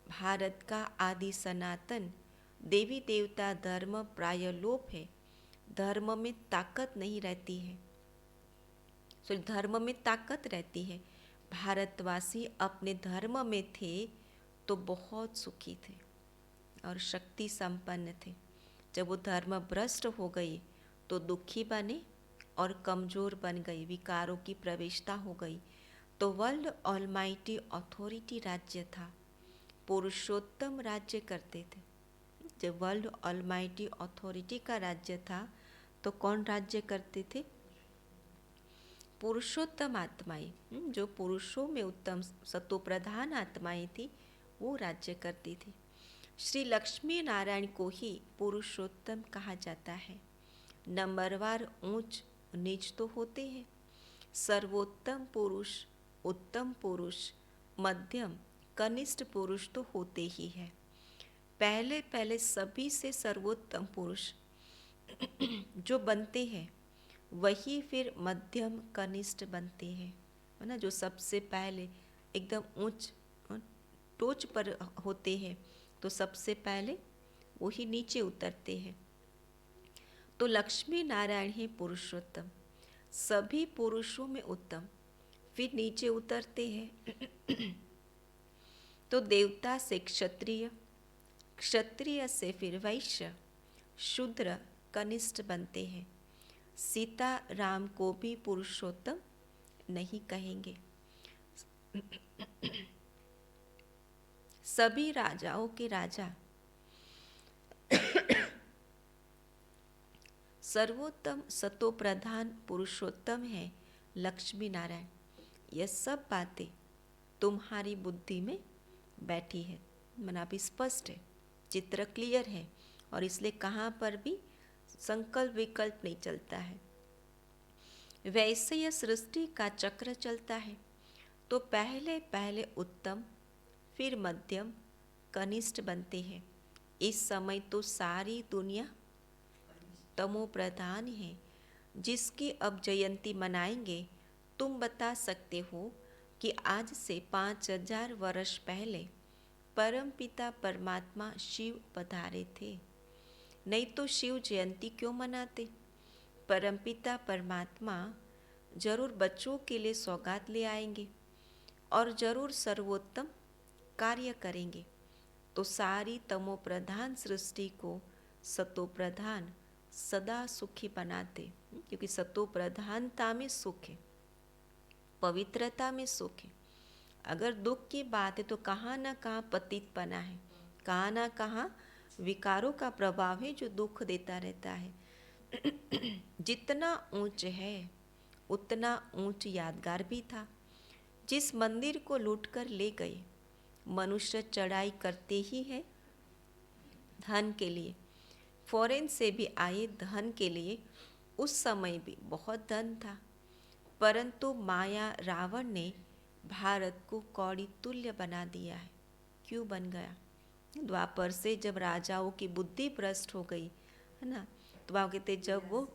भारत का आदि सनातन देवी देवता धर्म प्राय लोप है, धर्म में ताकत नहीं रहती है। सो धर्म में ताकत रहती है। भारतवासी अपने धर्म में थे तो बहुत सुखी थे और शक्ति संपन्न थे। जब वो धर्म भ्रष्ट हो गई तो दुखी बने और कमज़ोर बन गई, विकारों की प्रवेशता हो गई। तो वर्ल्ड ऑलमाइटी अथॉरिटी राज्य था, पुरुषोत्तम राज्य करते थे। जब वर्ल्ड ऑलमाइटी अथॉरिटी का राज्य था तो कौन राज्य करते थे? पुरुषोत्तम आत्माएं, जो पुरुषों में उत्तम सत्वप्रधान आत्माएं थी, वो राज्य करती थी। श्री लक्ष्मी नारायण को ही पुरुषोत्तम कहा जाता है। नंबरवार ऊंच नीच तो होते हैं। सर्वोत्तम पुरुष, उत्तम पुरुष, मध्यम, कनिष्ठ पुरुष तो होते ही है। पहले पहले सभी से सर्वोत्तम पुरुष जो बनते हैं वही फिर मध्यम कनिष्ठ बनते हैं, है ना। जो सबसे पहले एकदम ऊंच टोच पर होते हैं तो सबसे पहले वही नीचे उतरते हैं। तो लक्ष्मी नारायण ही पुरुषोत्तम, सभी पुरुषों में उत्तम, फिर नीचे उतरते हैं। तो देवता से क्षत्रिय, क्षत्रिय से फिर वैश्य, शूद्र, कनिष्ठ बनते हैं। सीता राम को भी पुरुषोत्तम नहीं कहेंगे। सभी राजाओं के राजा सर्वोत्तम सतो प्रधान पुरुषोत्तम है लक्ष्मी नारायण। यह सब बातें तुम्हारी बुद्धि में बैठी है, मन आप स्पष्ट है, चित्र क्लियर है, और इसलिए कहाँ पर भी संकल्प विकल्प नहीं चलता है। वैसे यह सृष्टि का चक्र चलता है। तो पहले पहले उत्तम, फिर मध्यम, कनिष्ठ बनते हैं। इस समय तो सारी दुनिया तमो प्रधान है, जिसकी अब जयंती मनाएंगे। तुम बता सकते हो कि आज से 5000 वर्ष पहले परमपिता परमात्मा शिव पधारे थे, नहीं तो शिव जयंती क्यों मनाते। परमपिता परमात्मा जरूर बच्चों के लिए सौगात ले आएंगे और जरूर सर्वोत्तम कार्य करेंगे। तो सारी तमो प्रधान सृष्टि को सतो प्रधान सदा सुखी बनाते, क्योंकि सतो प्रधानता में सुख है, पवित्रता में सुख है। अगर दुख की बात है तो कहाँ ना कहाँ पतितपना है, कहाँ ना कहाँ विकारों का प्रभाव है जो दुख देता रहता है। जितना ऊंच है उतना ऊंच यादगार भी था। जिस मंदिर को लूटकर ले गए, मनुष्य चढ़ाई करते ही है धन के लिए, फॉरेन से भी आए धन के लिए। उस समय भी बहुत धन था, परंतु माया रावण ने भारत को कौड़ी तुल्य बना दिया है। क्यों बन गया? द्वापर से जब राजाओं की बुद्धि भ्रष्ट हो गई है ना, तो आप कहते जब वो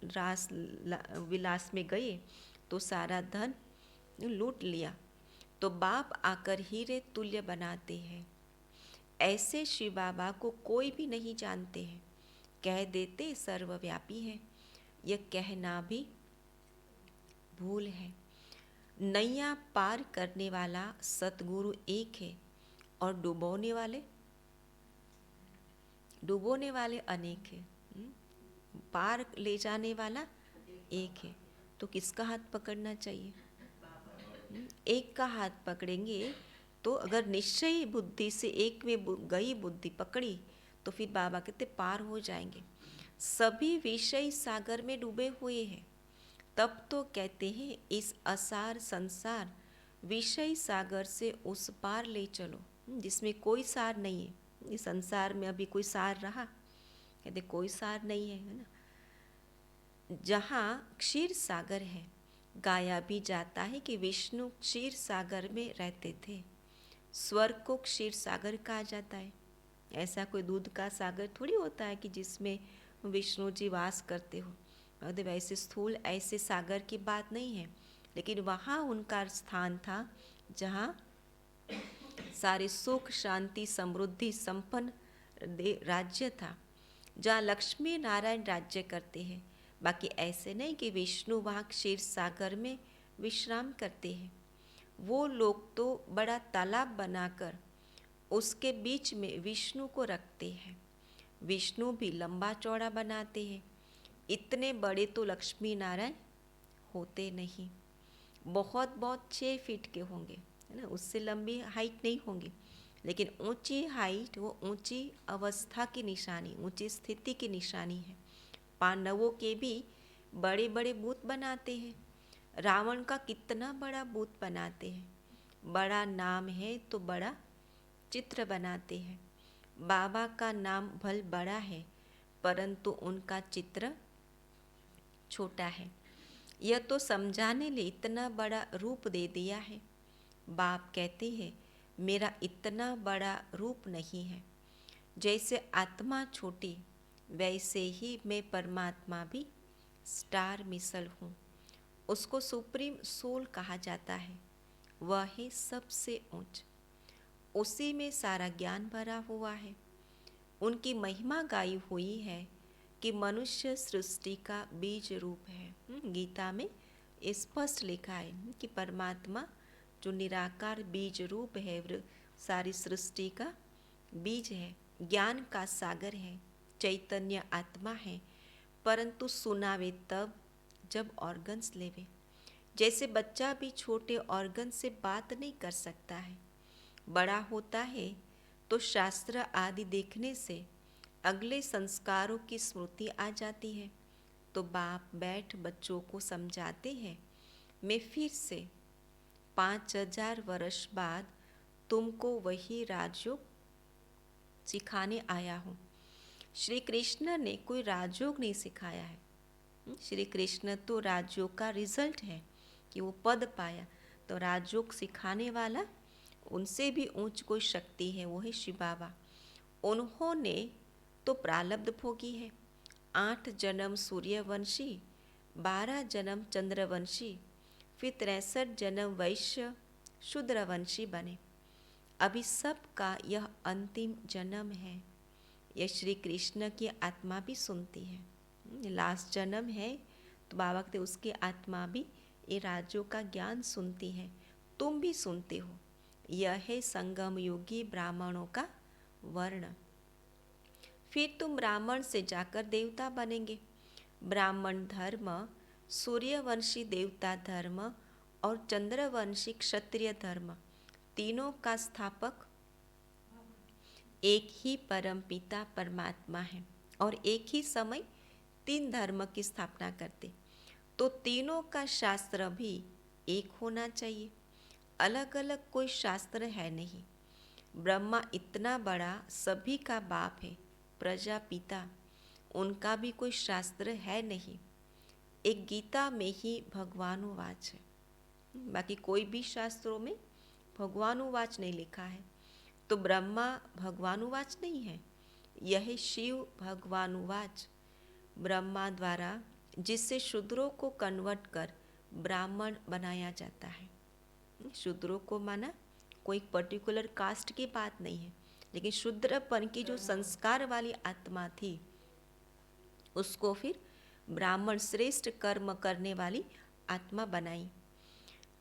रास विलास में गए तो सारा धन लूट लिया। तो बाप आकर हीरे तुल्य बनाते हैं। ऐसे शिव बाबा को कोई भी नहीं जानते हैं, कह देते सर्वव्यापी है। यह कहना भी भूल है। नैया पार करने वाला सतगुरु एक है और डुबोने वाले अनेक है। पार ले जाने वाला एक है, तो किसका हाथ पकड़ना चाहिए? एक का हाथ पकड़ेंगे तो अगर निश्चय बुद्धि से एक में गई बुद्धि पकड़ी तो फिर बाबा कहते पार हो जाएंगे। सभी विषय सागर में डूबे हुए हैं, तब तो कहते हैं इस असार संसार विषय सागर से उस पार ले चलो, जिसमें कोई सार नहीं है। इस संसार में अभी कोई सार रहा? कहते कोई सार नहीं है ना। जहाँ क्षीर सागर है, गाया भी जाता है कि विष्णु क्षीर सागर में रहते थे। स्वर्ग को क्षीर सागर कहा जाता है। ऐसा कोई दूध का सागर थोड़ी होता है कि जिसमें विष्णु जी वास करते हो। मतलब वैसे स्थूल ऐसे सागर की बात नहीं है, लेकिन वहाँ उनका स्थान था जहाँ सारे सुख शांति समृद्धि संपन्न राज्य था, जहाँ लक्ष्मी नारायण राज्य करते हैं। बाकी ऐसे नहीं कि विष्णु वहाँ क्षीर सागर में विश्राम करते हैं। वो लोग तो बड़ा तालाब बनाकर उसके बीच में विष्णु को रखते हैं। विष्णु भी लंबा चौड़ा बनाते हैं। इतने बड़े तो लक्ष्मी नारायण होते नहीं, बहुत 6 फीट के होंगे, है ना, उससे लंबी हाइट नहीं होंगी। लेकिन ऊंची हाइट वो ऊंची अवस्था की निशानी, ऊंची स्थिति की निशानी है। पांडवों के भी बड़े बड़े बूत बनाते हैं। रावण का कितना बड़ा बूत बनाते हैं। बड़ा नाम है तो बड़ा चित्र बनाते हैं। बाबा का नाम भल बड़ा है, परंतु उनका चित्र छोटा है। यह तो समझाने लिए इतना बड़ा रूप दे दिया है। बाप कहते हैं मेरा इतना बड़ा रूप नहीं है। जैसे आत्मा छोटी, वैसे ही मैं परमात्मा भी स्टार मिसल हूँ। उसको सुप्रीम सोल कहा जाता है। वह है सबसे ऊंच। उसी में सारा ज्ञान भरा हुआ है। उनकी महिमा गाई हुई है कि मनुष्य सृष्टि का बीज रूप है। गीता में स्पष्ट लिखा है कि परमात्मा जो निराकार बीज रूप है, सारी सृष्टि का बीज है, ज्ञान का सागर है, चैतन्य आत्मा है, परंतु सुनावे तब जब ऑर्गन्स लेवे। जैसे बच्चा भी छोटे ऑर्गन से बात नहीं कर सकता है, बड़ा होता है तो शास्त्र आदि देखने से अगले संस्कारों की स्मृति आ जाती है, तो बाप बैठ बच्चों को समझाते हैं, मैं फिर से 5000 वर्ष बाद तुमको वही राजयोग सिखाने आया हूँ। श्री कृष्ण ने कोई राजयोग नहीं सिखाया है। श्री कृष्ण तो राजयोग का रिजल्ट है कि वो पद पाया, तो राजयोग सिखाने वाला उनसे भी ऊंच कोई शक्ति है, वो है शिव बाबा। उन्होंने तो प्रारब्ध भोगी है। 8 जन्म सूर्यवंशी, 12 जन्म चंद्रवंशी, फिर 63 जन्म वैश्य शूद्रवंशी बने। अभी सबका यह अंतिम जन्म है। यह श्री कृष्ण की आत्मा भी सुनती है। लास्ट जन्म है तो बाबा कहते उसकी आत्मा भी ये राजों का ज्ञान सुनती है, तुम भी सुनते हो। यह है संगम योगी ब्राह्मणों का वर्ण। फिर तुम ब्राह्मण से जाकर देवता बनेंगे। ब्राह्मण धर्म, सूर्यवंशी देवता धर्म और चंद्रवंशी क्षत्रिय धर्म, तीनों का स्थापक एक ही परम पिता परमात्मा है और एक ही समय 3 धर्म की स्थापना करते। तो तीनों का शास्त्र भी एक होना चाहिए, अलग अलग कोई शास्त्र है नहीं। ब्रह्मा इतना बड़ा सभी का बाप है, प्रजापिता, उनका भी कोई शास्त्र है नहीं। एक गीता में ही भगवानुवाच है, बाकी कोई भी शास्त्रों में भगवानुवाच नहीं लिखा है। तो ब्रह्मा भगवानुवाच नहीं है, यह शिव भगवानुवाच, ब्रह्मा द्वारा जिससे शूद्रों को कन्वर्ट कर ब्राह्मण बनाया जाता है। शूद्रों को माना कोई पर्टिकुलर कास्ट की बात नहीं है, लेकिन शूद्रपन की जो संस्कार वाली आत्मा थी उसको फिर ब्राह्मण श्रेष्ठ कर्म करने वाली आत्मा बनाई।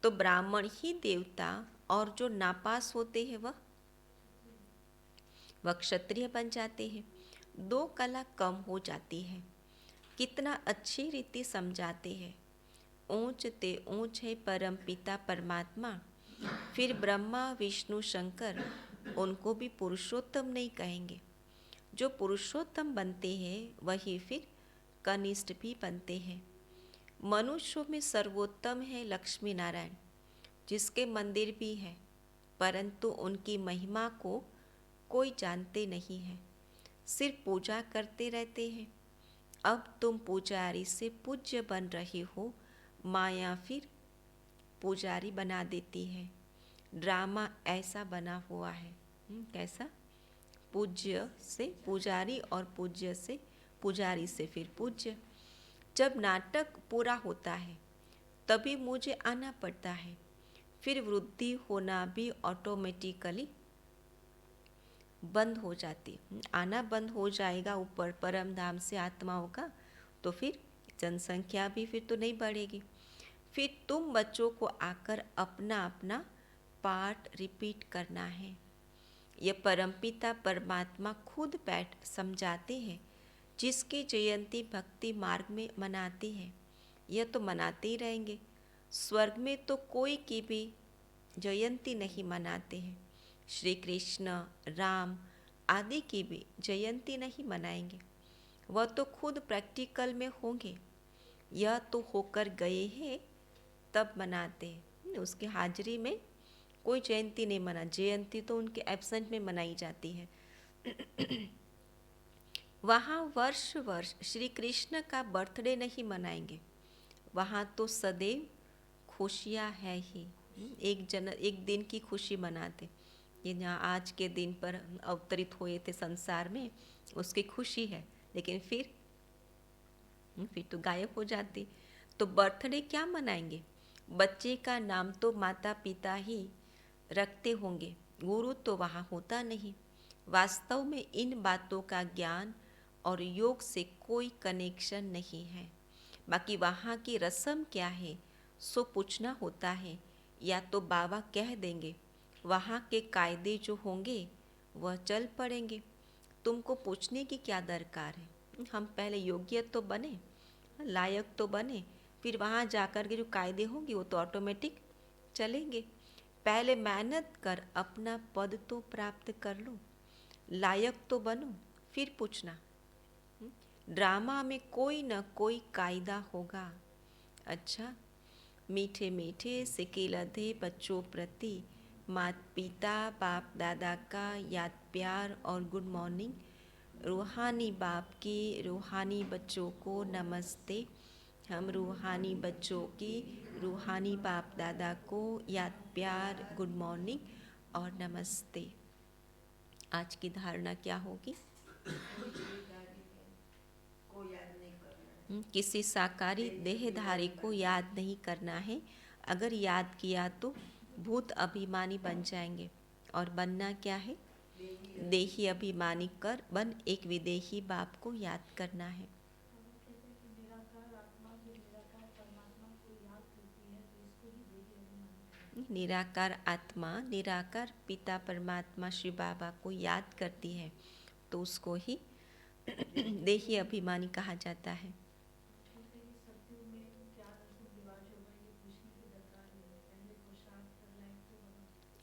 तो ब्राह्मण ही देवता और जो नापास होते हैं वह क्षत्रिय बन जाते हैं। 2 कला कम हो जाती है। कितना अच्छी रीति समझाते हैं। ऊंच ते ऊंच है परम पिता परमात्मा, फिर ब्रह्मा विष्णु शंकर उनको भी पुरुषोत्तम नहीं कहेंगे। जो पुरुषोत्तम बनते हैं वही फिर कनिष्ठ भी बनते हैं। मनुष्यों में सर्वोत्तम है लक्ष्मी नारायण, जिसके मंदिर भी है, परंतु उनकी महिमा को कोई जानते नहीं है, सिर्फ पूजा करते रहते हैं। अब तुम पुजारी से पूज्य बन रही हो, माया फिर पुजारी बना देती है। ड्रामा ऐसा बना हुआ है। कैसा? पूज्य से पुजारी और पूज्य से पुजारी से फिर पूज्य। जब नाटक पूरा होता है तभी मुझे आना पड़ता है, फिर वृद्धि होना भी ऑटोमेटिकली बंद हो जाती। आना बंद हो जाएगा ऊपर परम धाम से आत्माओं का, तो फिर जनसंख्या भी फिर तो नहीं बढ़ेगी। फिर तुम बच्चों को आकर अपना अपना पाठ रिपीट करना है। ये परमपिता परमात्मा खुद बैठ समझाते हैं। जिसकी जयंती भक्ति मार्ग में मनाती है, यह तो मनाते ही रहेंगे। स्वर्ग में तो कोई की भी जयंती नहीं मनाते हैं। श्री कृष्ण, राम आदि की भी जयंती नहीं मनाएंगे, वह तो खुद प्रैक्टिकल में होंगे। यह तो होकर गए हैं तब मनाते हैं, उसकी हाजिरी में कोई जयंती नहीं मना। जयंती तो उनके एब्सेंट में मनाई जाती है। वहाँ वर्ष वर्ष श्री कृष्ण का बर्थडे नहीं मनाएंगे, वहाँ तो सदैव खुशियाँ है ही। एक दिन की खुशी मनाते। ये जहाँ आज के दिन पर अवतरित हुए थे संसार में, उसकी खुशी है, लेकिन फिर तो गायब हो जाती। तो बर्थडे क्या मनाएंगे? बच्चे का नाम तो माता पिता ही रखते होंगे, गुरु तो वहाँ होता नहीं। वास्तव में इन बातों का ज्ञान और योग से कोई कनेक्शन नहीं है। बाकी वहाँ की रस्म क्या है सो पूछना होता है, या तो बाबा कह देंगे। वहाँ के कायदे जो होंगे वह चल पड़ेंगे। तुमको पूछने की क्या दरकार है। हम पहले योग्य तो बने, लायक तो बने, फिर वहाँ जाकर के जो कायदे होंगे वो तो ऑटोमेटिक चलेंगे। पहले मेहनत कर अपना पद तो प्राप्त कर लो, लायक तो बनो, फिर पूछना। ड्रामा में कोई न कोई कायदा होगा। अच्छा, मीठे मीठे सिके लधे बच्चों प्रति माता पिता बाप दादा का याद प्यार और गुड मॉर्निंग। रूहानी बाप की रूहानी बच्चों को नमस्ते। हम रूहानी बच्चों की रूहानी बाप दादा को याद प्यार गुड मॉर्निंग और नमस्ते। आज की धारणा क्या होगी? किसी साकारी देहधारी को याद नहीं करना है। अगर याद किया तो भूत अभिमानी बन जाएंगे। और बनना क्या है? देही अभिमानी कर बन एक विदेही बाप को याद करना है। निराकार आत्मा निराकार पिता परमात्मा शिव बाबा को याद करती है तो उसको ही देही अभिमानी कहा जाता है।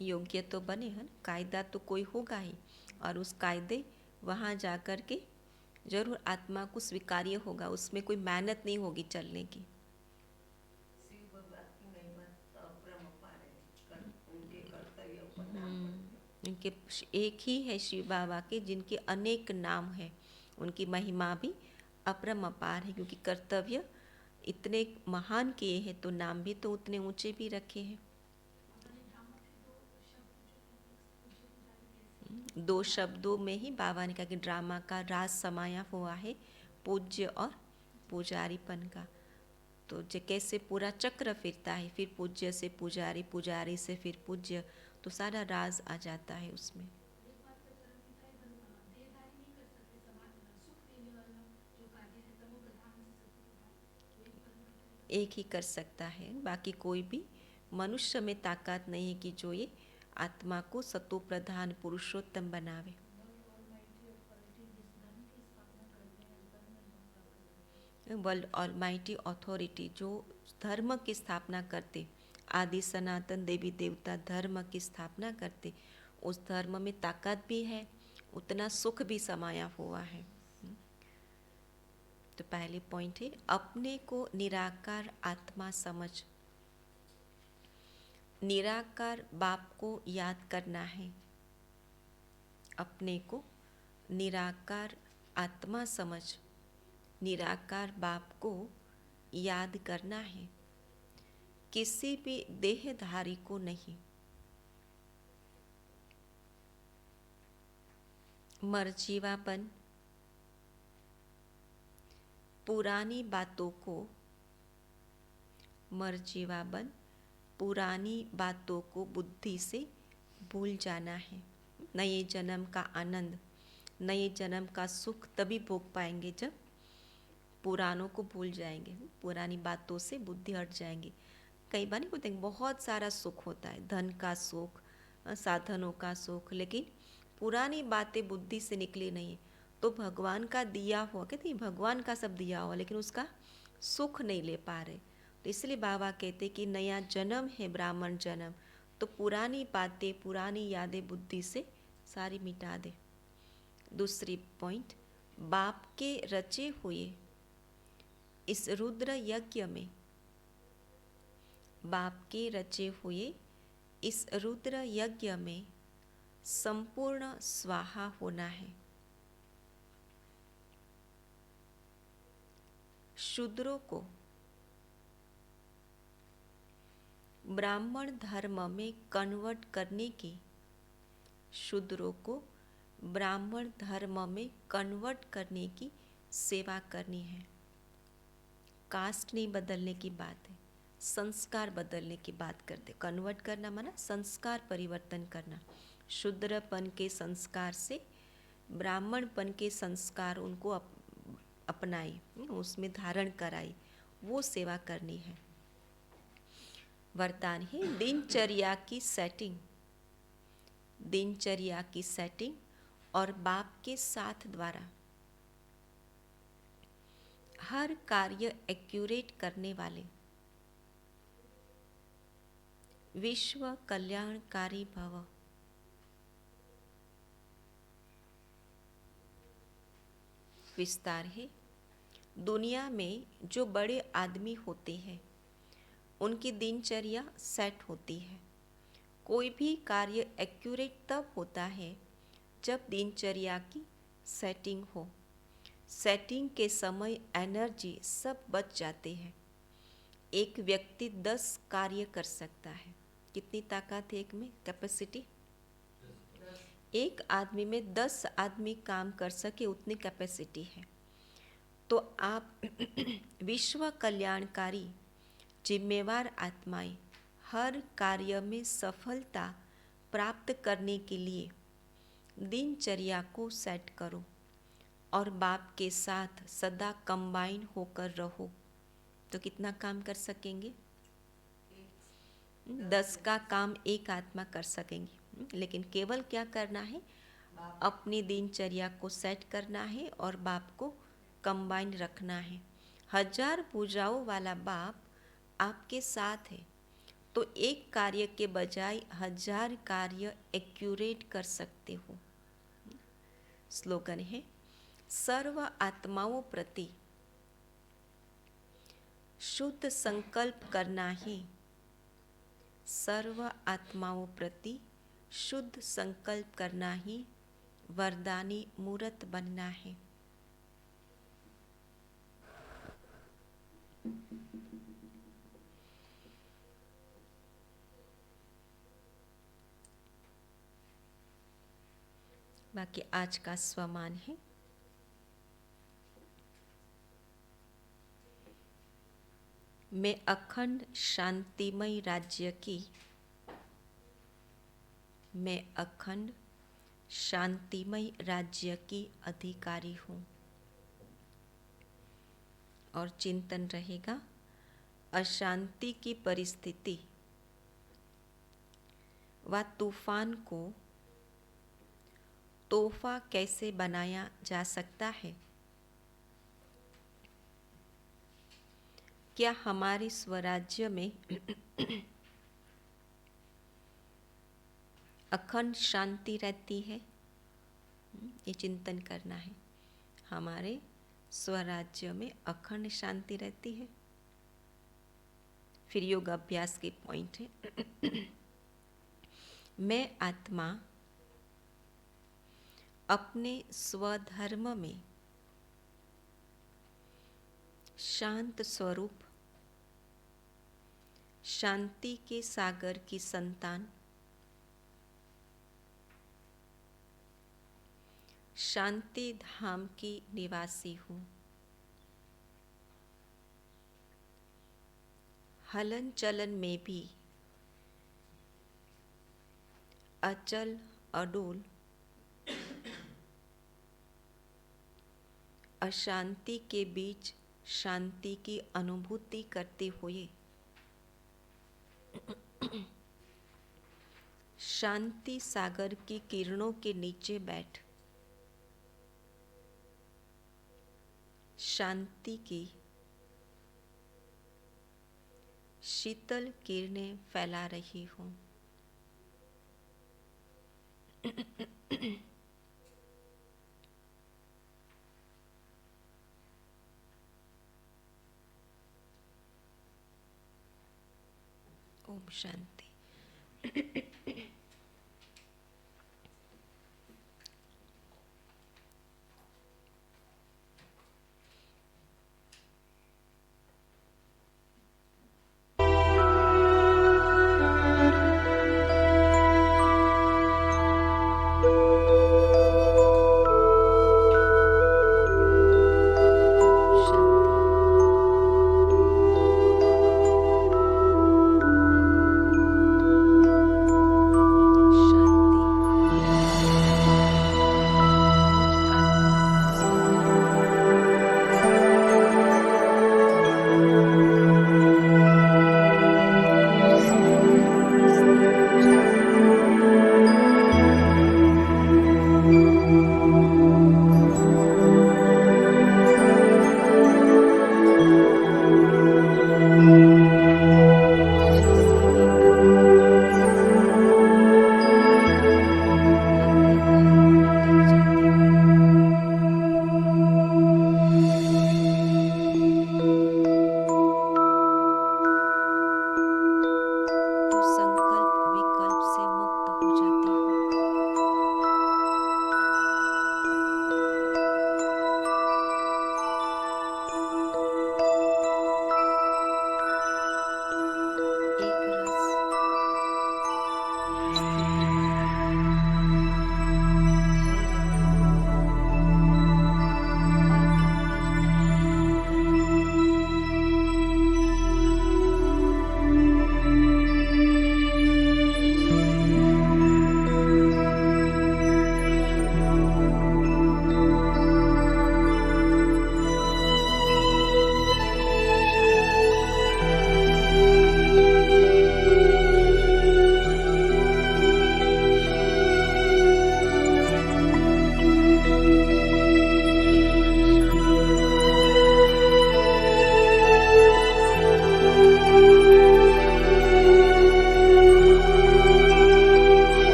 योग्य तो बने हैं, कायदा तो कोई होगा ही, और उस कायदे वहाँ जा कर के जरूर आत्मा को स्वीकार्य होगा। उसमें कोई मेहनत नहीं होगी चलने की। इनके एक ही है शिव बाबा के जिनके अनेक नाम हैं। उनकी महिमा भी अपरंपार है, क्योंकि कर्तव्य इतने महान किए हैं तो नाम भी तो उतने ऊंचे भी रखे हैं। दो शब्दों में ही बाबा ने कहा कि ड्रामा का राज समाया हुआ है पूज्य और पुजारीपन का। तो कैसे पूरा चक्र फिरता है, फिर पूज्य से पुजारी, पुजारी से फिर पूज्य, तो सारा राज आ जाता है उसमें। एक ही कर सकता है, बाकी कोई भी मनुष्य में ताकत नहीं है कि जो ये आत्मा को सतो प्रधान पुरुषोत्तम बनावे। वर्ल्ड ऑलमाइटी अथॉरिटी जो धर्म की स्थापना करते, आदि सनातन देवी देवता धर्म की स्थापना करते, उस धर्म में ताकत भी है, उतना सुख भी समाया हुआ है। तो पहले पॉइंट है अपने को निराकार आत्मा समझ। निराकार बाप को याद करना है। अपने को निराकार आत्मा समझ, निराकार बाप को याद करना है। किसी भी देहधारी को नहीं। मर्जीवापन, पुरानी बातों को, मर्जीवापन पुरानी बातों को बुद्धि से भूल जाना है। नए जन्म का आनंद, नए जन्म का सुख तभी भोग पाएंगे जब पुरानों को भूल जाएंगे, पुरानी बातों से बुद्धि हट जाएंगी। कई बार नहीं होते, बहुत सारा सुख होता है, धन का सुख, साधनों का सुख, लेकिन पुरानी बातें बुद्धि से निकली नहीं तो भगवान का दिया हुआ, कहते हैं भगवान का सब दिया हुआ लेकिन उसका सुख नहीं ले पा रहे। तो इसलिए बाबा कहते कि नया जन्म है ब्राह्मण जन्म, तो पुरानी बातें पुरानी यादें बुद्धि से सारी मिटा दे। दूसरी पॉइंट, बाप के रचे हुए इस रुद्र यज्ञ में, बाप के रचे हुए इस रुद्र यज्ञ में संपूर्ण स्वाहा होना है। शूद्रों को ब्राह्मण धर्म में कन्वर्ट करने की, शूद्रों को ब्राह्मण धर्म में कन्वर्ट करने की सेवा करनी है। कास्ट नहीं बदलने की बात है, संस्कार बदलने की बात करते। कन्वर्ट करना माना संस्कार परिवर्तन करना। शूद्रपन के संस्कार से ब्राह्मणपन के संस्कार उनको अपनाई, उसमें धारण कराई, वो सेवा करनी है। वरदान है दिनचर्या की सेटिंग, दिनचर्या की सेटिंग और बाप के साथ द्वारा हर कार्य एक्यूरेट करने वाले विश्व कल्याणकारी भव। विस्तार है, दुनिया में जो बड़े आदमी होते हैं उनकी दिनचर्या सेट होती है। कोई भी कार्य एक्यूरेट तब होता है जब दिनचर्या की सेटिंग हो। सेटिंग के समय एनर्जी सब बच जाते हैं। एक व्यक्ति 10 कार्य कर सकता है। कितनी ताकत है एक में, कैपेसिटी? एक आदमी में 10 आदमी काम कर सके उतनी कैपेसिटी है। तो आप विश्व कल्याणकारी जिम्मेवार आत्माएं हर कार्य में सफलता प्राप्त करने के लिए दिनचर्या को सेट करो और बाप के साथ सदा कंबाइन होकर रहो। तो कितना काम कर सकेंगे? 10 का काम एक आत्मा कर सकेंगे, लेकिन केवल क्या करना है? अपनी दिनचर्या को सेट करना है और बाप को कंबाइन रखना है। 1000 पूजाओं वाला बाप आपके साथ है, तो एक कार्य के बजाय 1000 कार्य एक्यूरेट कर सकते हो। स्लोगन है, सर्व आत्माओं प्रति शुद्ध संकल्प करना है। सर्व आत्माओं प्रति शुद्ध संकल्प करना ही वरदानी मूर्त बनना है। बाकी आज का स्वमान है, मैं अखंड शांतिमय राज्य की, मैं अखंड शांतिमय राज्य की अधिकारी हूँ। और चिंतन रहेगा, अशांति की परिस्थिति व तूफान को तोहफा कैसे बनाया जा सकता है? क्या हमारे स्वराज्य में अखंड शांति रहती है? ये चिंतन करना है। हमारे स्वराज्य में अखंड शांति रहती है? फिर योग अभ्यास के पॉइंट है, मैं आत्मा अपने स्वधर्म में शांत स्वरूप शांति के सागर की संतान, शांति धाम की निवासी हूँ। हलन चलन में भी अचल अडोल अशांति के बीच शांति की अनुभूति करते हुए शांति सागर की किरणों के नीचे बैठ शांति की शीतल किरणें फैला रही हूँ। ओम शांति।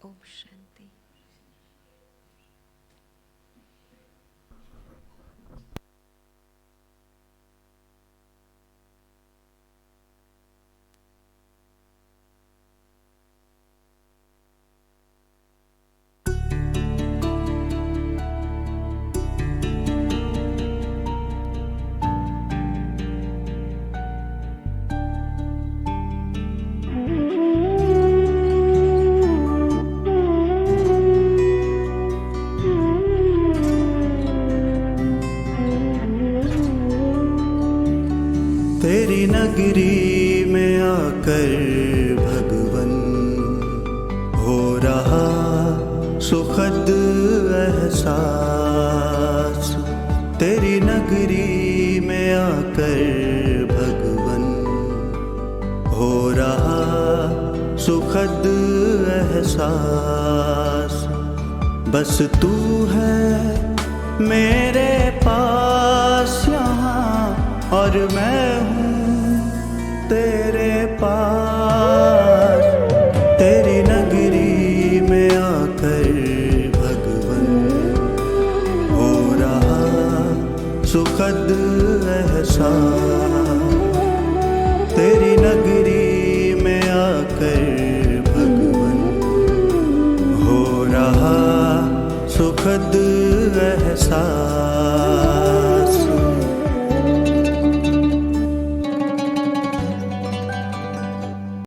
ओम शांति। तेरी नगरी में आकर भगवन हो रहा सुखद एहसास। तेरी नगरी में आकर भगवन हो रहा सुखद एहसास। बस तू है मेरे पास यहाँ और मैं हूँ तेरे पास। तेरी नगरी में आकर भगवन हो रहा सुखद एहसास। तेरी नगरी में आकर भगवन हो रहा सुखद एहसास।